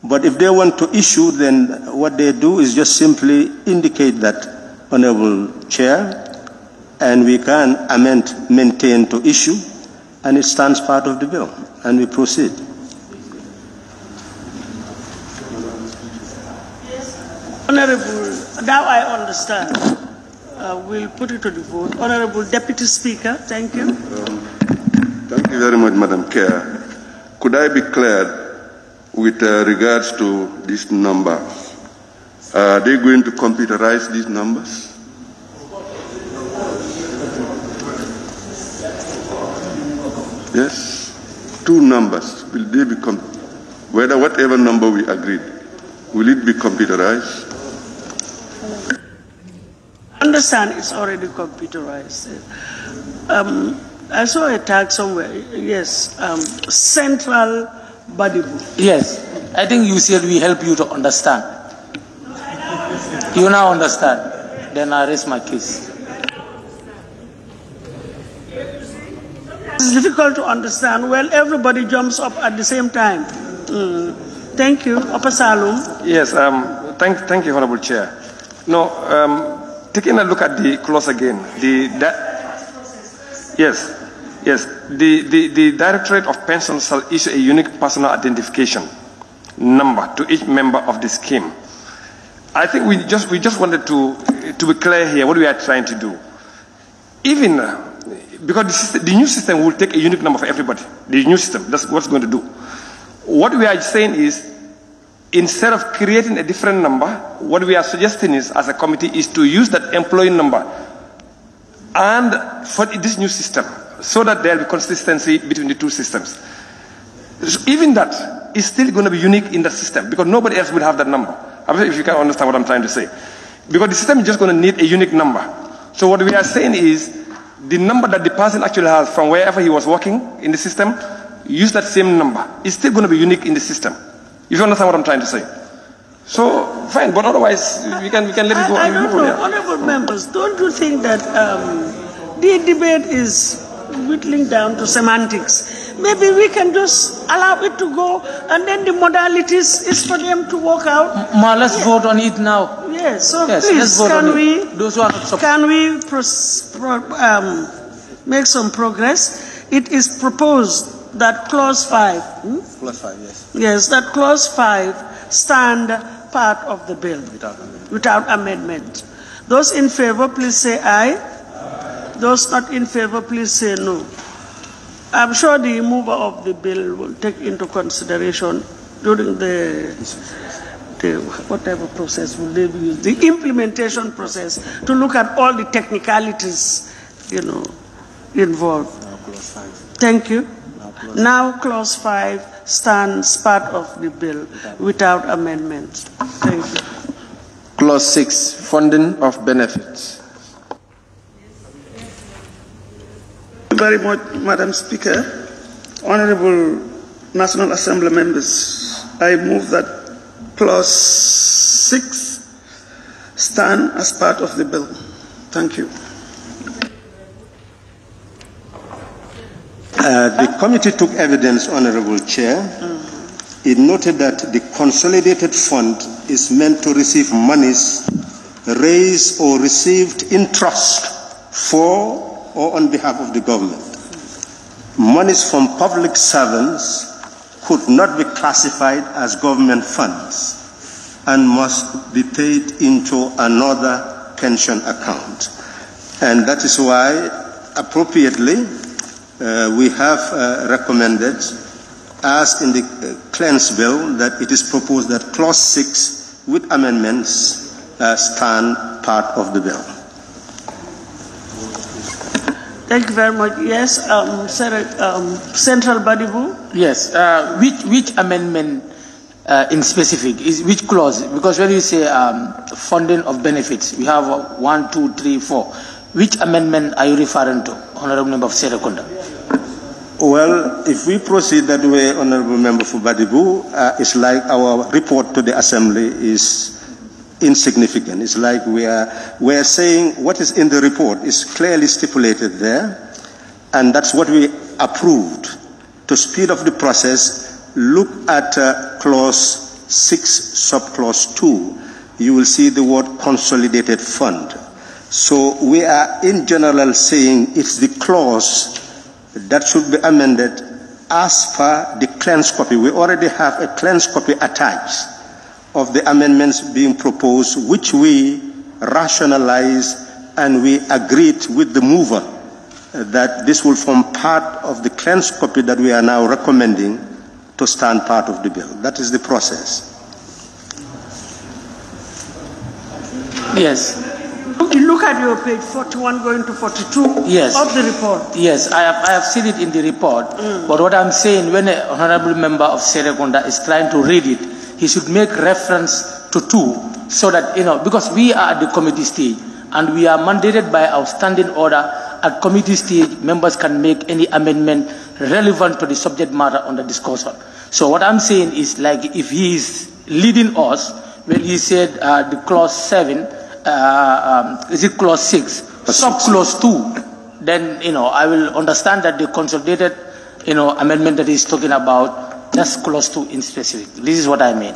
But if they want to issue, then what they do is just simply indicate that, Honorable Chair, and we can amend maintain to issue, and it stands part of the bill, and we proceed. Honorable, now I understand. We'll put it to the vote. Honorable Deputy Speaker, thank you. Thank you very much, Madam Chair. Could I be clear with regards to these numbers? Are they going to computerize these numbers? Yes, 2 numbers. Will they be whatever number we agreed, will it be computerized? Understand it's already computerized. I saw a tag somewhere. Yes, central body book. Yes, I think you said we help you to understand. You now understand. Then I raise my case. It's difficult to understand. Well, everybody jumps up at the same time. Thank you. Upper Salum. Yes, thank you, Honorable Chair. No, taking a look at the clause again, Yes. The Directorate of Pensions shall issue a unique personal identification number to each member of the scheme. I think we just wanted to be clear here what we are trying to do. Even because the new system will take a unique number for everybody. The new system, that's what's going to do. What we are saying is, instead of creating a different number, what we are suggesting is, as a committee, is to use that employee number and for this new system, so that there will be consistency between the two systems. So even that is still going to be unique in the system, because nobody else will have that number. I'm not sure if you can understand what I'm trying to say. Because the system is just going to need a unique number. So what we are saying is, the number that the person actually has from wherever he was working in the system, use that same number. It's still going to be unique in the system. If you understand what I'm trying to say. So, fine, but otherwise, we can let it go. I don't know, honorable members, don't you think that the debate is whittling down to semantics? Maybe we can just allow it to go, and then the modalities is for them to work out. Ma, let's vote on it now. Yes, so yes, please, can we make some progress? It is proposed that clause 5, Clause 5, yes. Yes, that clause 5 stand part of the bill without amendment. Those in favor, please say aye. Those not in favor, please say no. I'm sure the mover of the bill will take into consideration during the whatever process will they use, the implementation process, to look at all the technicalities, involved. Thank you. Now clause 5 stands part of the bill without amendment. Thank you. Clause 6, funding of benefits. Thank you very much, Madam Speaker. Honorable National Assembly members, I move that clause 6 stand as part of the bill. Thank you. The committee took evidence, Honorable Chair. It noted that the consolidated fund is meant to receive monies raised or received in trust for or on behalf of the government. Monies from public servants could not be classified as government funds and must be paid into another pension account. And that is why, appropriately, we have recommended, as in the 𝐿 bill, that it is proposed that clause 6 with amendments stand part of the bill. Thank you very much. Yes, Central Badibu? Yes, which amendment in specific, is which clause? Because when you say funding of benefits, we have 1, 2, 3, 4. Which amendment are you referring to, Honorable Member of Serekunda? Well, if we proceed that way, Honorable Member for Badibu, it's like our report to the Assembly is insignificant. It's like we are saying what is in the report is clearly stipulated there, and that's what we approved. To speed up the process, look at clause 6, subclause 2. You will see the word consolidated fund. So we are in general saying it's the clause that should be amended as per the cleansed copy. We already have a cleansed copy attached of the amendments being proposed, which we rationalize and we agreed with the mover that this will form part of the cleansed copy that we are now recommending to stand part of the bill. That is the process. Yes. Look at your page 41 going to 42 yes. of the report. Yes, I have seen it in the report. But what I'm saying, when an honorable member of Serekunda is trying to read it, he should make reference to 2, so that, because we are at the committee stage and we are mandated by our standing order. At committee stage, members can make any amendment relevant to the subject matter under discussion. So what I'm saying is, like, if he is leading us, when he said the clause 7, is it clause 6, sub-clause 2, then, I will understand that the consolidated, amendment that he's talking about, that's clause 2 in specific. This is what I mean.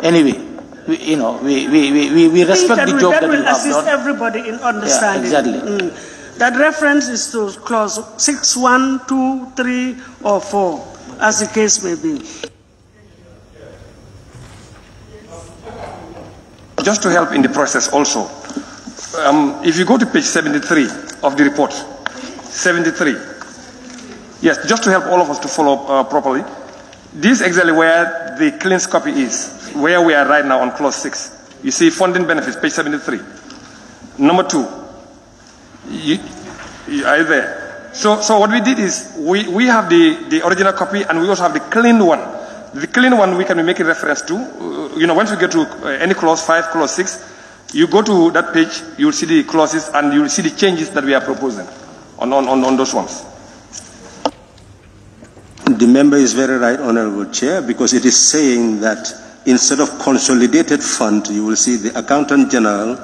Anyway, we respect the job that you have done. That will assist everybody in understanding. Yeah, exactly. That reference is to clause 6, 1, 2, 3, or 4, as the case may be. Just to help in the process also, if you go to page 73 of the report, 73, yes, just to help all of us to follow properly, this is exactly where the clean copy is, where we are right now on clause 6. You see funding benefits, page 73. Number 2, are you there? So what we did is, we have the original copy and we also have the clean one. The clean one we can be making reference to. Once we get to any clause 5, clause 6, you go to that page, you will see the clauses and you will see the changes that we are proposing on those ones. The member is very right, Honorable Chair, because it is saying that instead of consolidated fund, you will see the Accountant General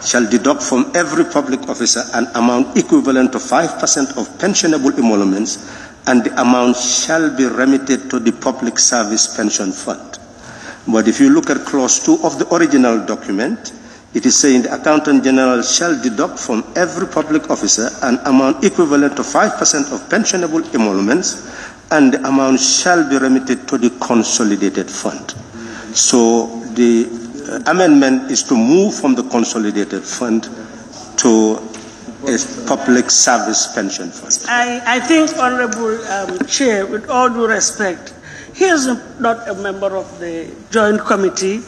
shall deduct from every public officer an amount equivalent to 5% of pensionable emoluments, and the amount shall be remitted to the Public Service Pension Fund. But if you look at clause 2 of the original document, it is saying the Accountant General shall deduct from every public officer an amount equivalent to 5% of pensionable emoluments, and the amount shall be remitted to the consolidated fund. So the amendment is to move from the consolidated fund to a public service pension fund. I think, Honorable Chair, with all due respect, he is not a member of the Joint Committee,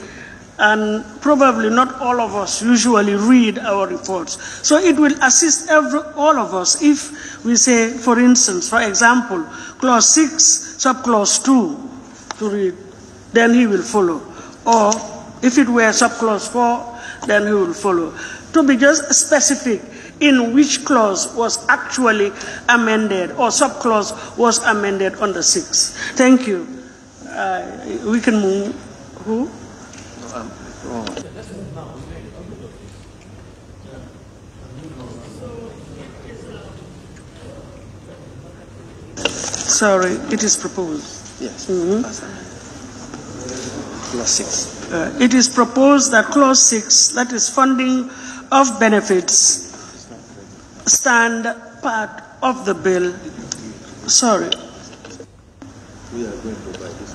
and probably not all of us usually read our reports. So it will assist all of us if we say, for instance, for example, clause 6, subclause 2 to read, then he will follow. Or if it were subclause 4, then he will follow. To be just specific in which clause was actually amended or subclause was amended on the 6th. Thank you. We can move. Who? Sorry, it is proposed. Yes. Clause 6. It is proposed that clause 6, that is funding of benefits, stand part of the bill. Sorry. We are going to buy this.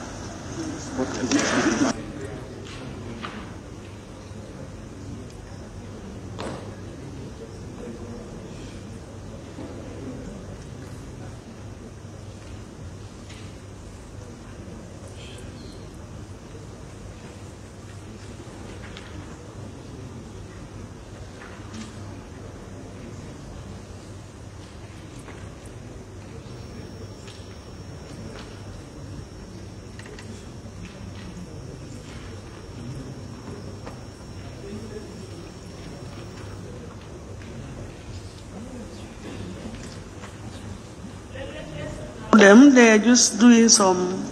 They are just doing some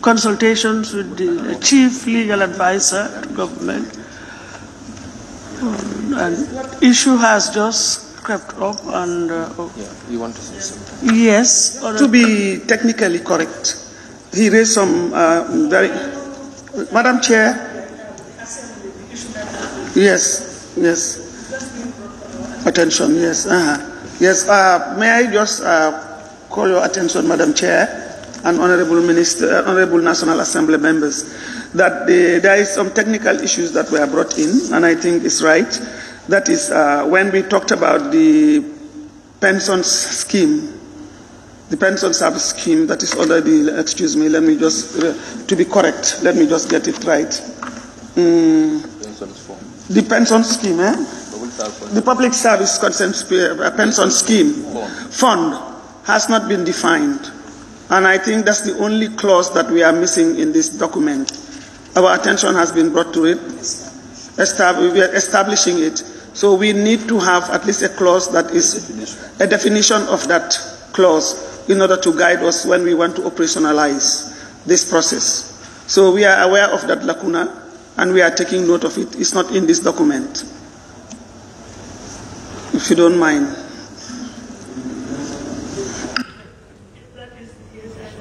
consultations with the chief legal advisor to government. And issue has just crept up and... You want to say something? Yes. To be technically correct, he raised some very... Madam Chair? Yes, yes. Attention, yes. Yes, may I just... call your attention, Madam Chair and Honorable Minister, Honorable National Assembly members, that there is some technical issues that were brought in, and I think it's right. That is when we talked about the pension scheme, the pension service scheme that is under the, excuse me, let me just, to be correct, let me just get it right. The pension scheme, the public service pension scheme fund has not been defined. And I think that's the only clause that we are missing in this document. Our attention has been brought to it. We are establishing it. So we need to have at least a clause that is a definition of that clause in order to guide us when we want to operationalize this process. So we are aware of that lacuna and we are taking note of it. It's not in this document. If you don't mind.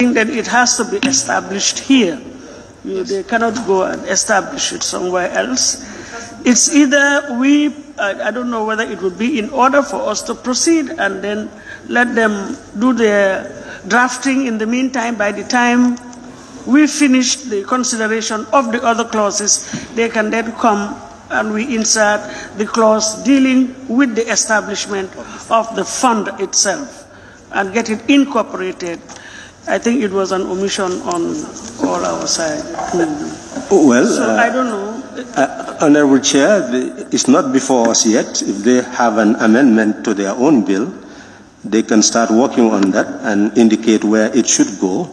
That it has to be established here. They cannot go and establish it somewhere else. It's either we I don't know whether it would be in order for us to proceed and then let them do their drafting in the meantime. By the time we finish the consideration of the other clauses, they can then come and we insert the clause dealing with the establishment of the fund itself and get it incorporated. I think it was an omission on all our side. Well, so I don't know. Honorable Chair, it's not before us yet. If they have an amendment to their own bill, they can start working on that and indicate where it should go.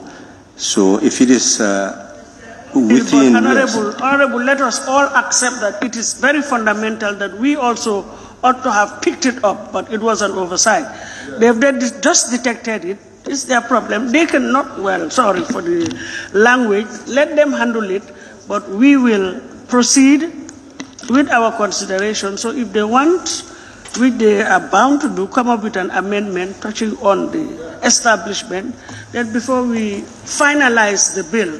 So if it is within... Honorable, let us all accept that it is very fundamental that we also ought to have picked it up, but it was an oversight. They've just detected it. It's their problem. They cannot, well, sorry for the language, let them handle it, but we will proceed with our consideration. So if they want, which they are bound to do, come up with an amendment touching on the establishment, then before we finalize the bill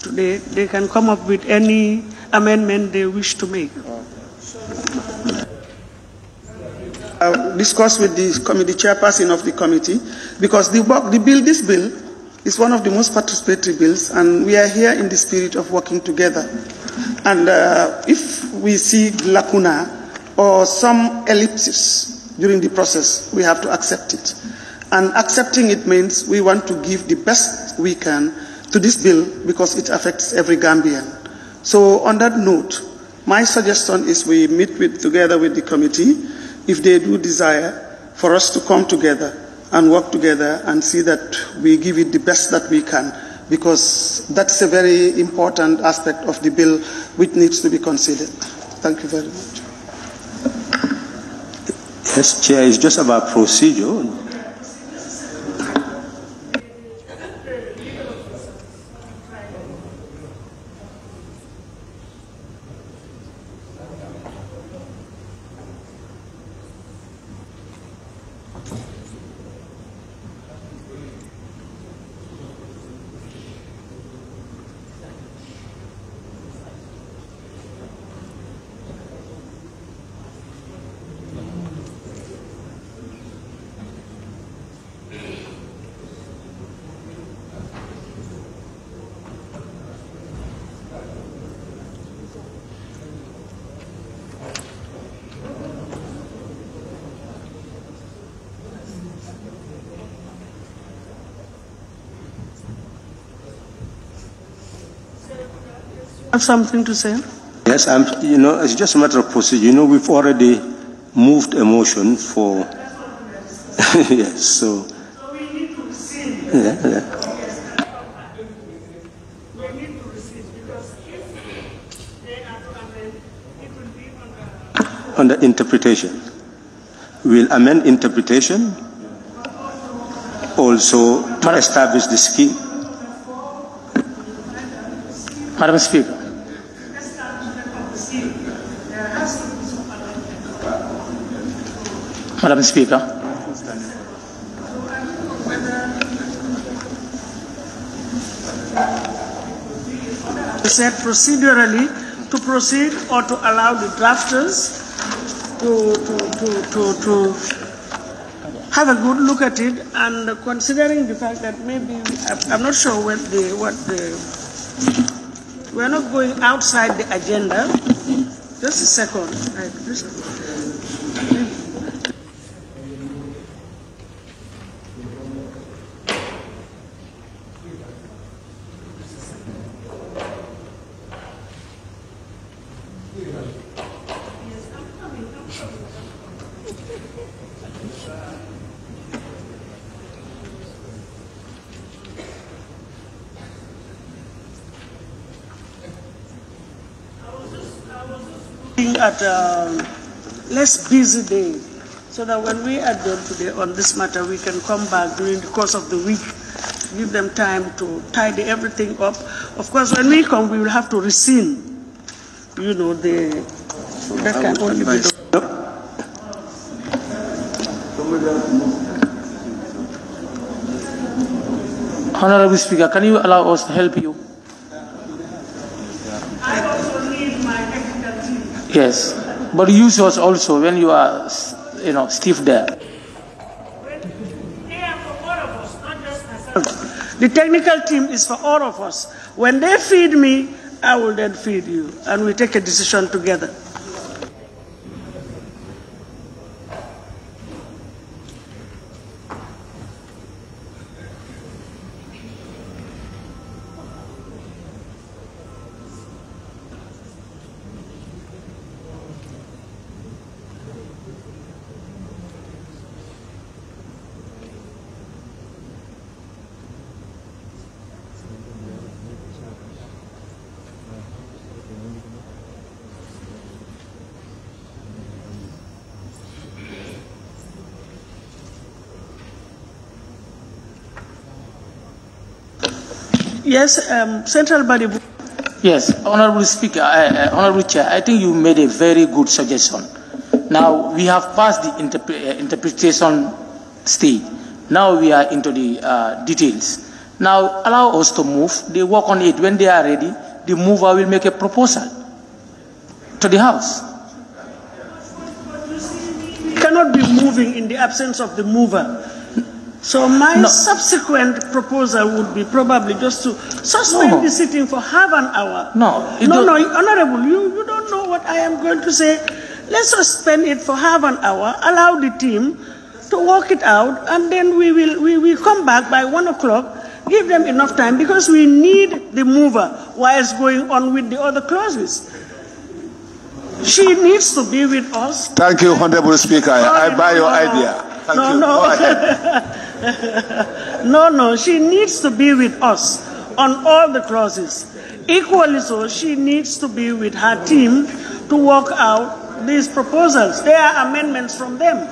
today, they can come up with any amendment they wish to make. Discuss with the chairperson of the committee, because this bill is one of the most participatory bills, and we are here in the spirit of working together. And if we see lacuna or some ellipses during the process, we have to accept it. And accepting it means we want to give the best we can to this bill because it affects every Gambian. So on that note, my suggestion is we meet together with the committee, if they do desire, for us to come together and work together and see that we give it the best that we can, because that's a very important aspect of the bill which needs to be considered. Thank you very much. Yes, Chair, it's just about procedure. Have something to say? Yes, it's just a matter of procedure. We've already moved a motion for... yes, so... we need to rescind. Yeah. We need to rescind because if they are to amend, it will be under interpretation. We'll amend interpretation also to establish the scheme. Madam Speaker. Madam Speaker. Said procedurally to proceed or to allow the drafters to have a good look at it, and considering the fact that maybe I'm not sure we're not going outside the agenda. Just a second. At a less busy day, so that when we are done today on this matter, we can come back during the course of the week, give them time to tidy everything up. Of course, when we come, we will have to rescind, so that can only be done. Honorable Speaker, can you allow us to help you? I also need my technical team. Yes. but use yours also when you are, stiff there. The technical team is for all of us. When they feed me, I will then feed you, and we take a decision together. Yes, Central Body. Yes, Honorable Speaker, Honorable Chair, I think you made a very good suggestion. Now, we have passed the interpretation stage. Now we are into the details. Now, allow us to move. They work on it. When they are ready, the mover will make a proposal to the House. We cannot be moving in the absence of the mover. So my subsequent proposal would be probably just to suspend the sitting for half an hour. No, Honorable, you don't know what I am going to say. Let's suspend it for half an hour, allow the team to work it out, and then we will come back by 1 o'clock, give them enough time, because we need the mover whilst going on with the other clauses. She needs to be with us. Thank you, Honorable Speaker. I buy your idea. Thank you. No. Go ahead. No, she needs to be with us on all the clauses. Equally so, she needs to be with her team to work out these proposals. There are amendments from them.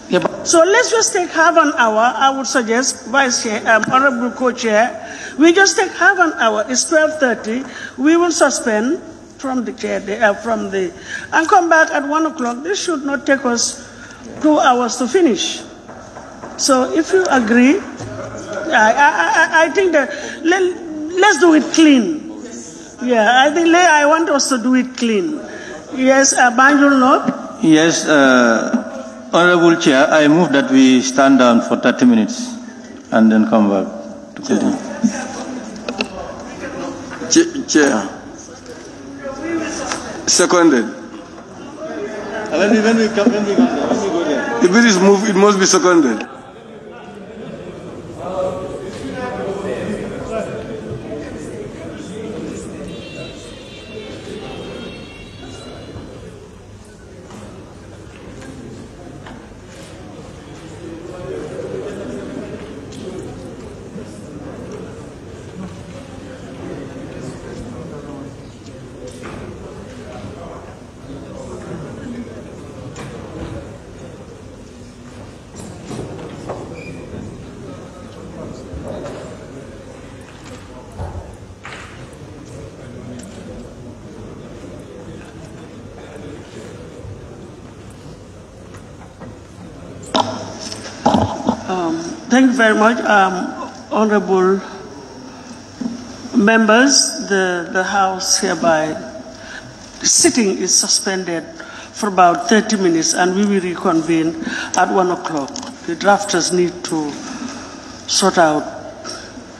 Yeah, so let's just take half an hour. I would suggest, Vice Chair, Honorable Co-Chair, we just take half an hour. It's 12:30. We will suspend from the chair, and come back at 1 o'clock. This should not take us 2 hours to finish. So if you agree, I think that let's do it clean. Yeah, I think I want us to do it clean. Yes, Banjul Nob? Yes, Honorable Chair, I move that we stand down for 30 minutes and then come back to continue. Chair. Seconded. When we go there. If it is moved, it must be seconded. Thank you very much, honorable members. The House hereby, the sitting is suspended for about 30 minutes, and we will reconvene at 1 o'clock. The drafters need to sort out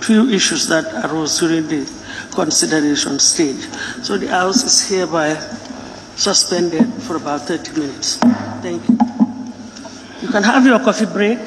few issues that arose during the consideration stage. So the House is hereby suspended for about 30 minutes. Thank you. You can have your coffee break.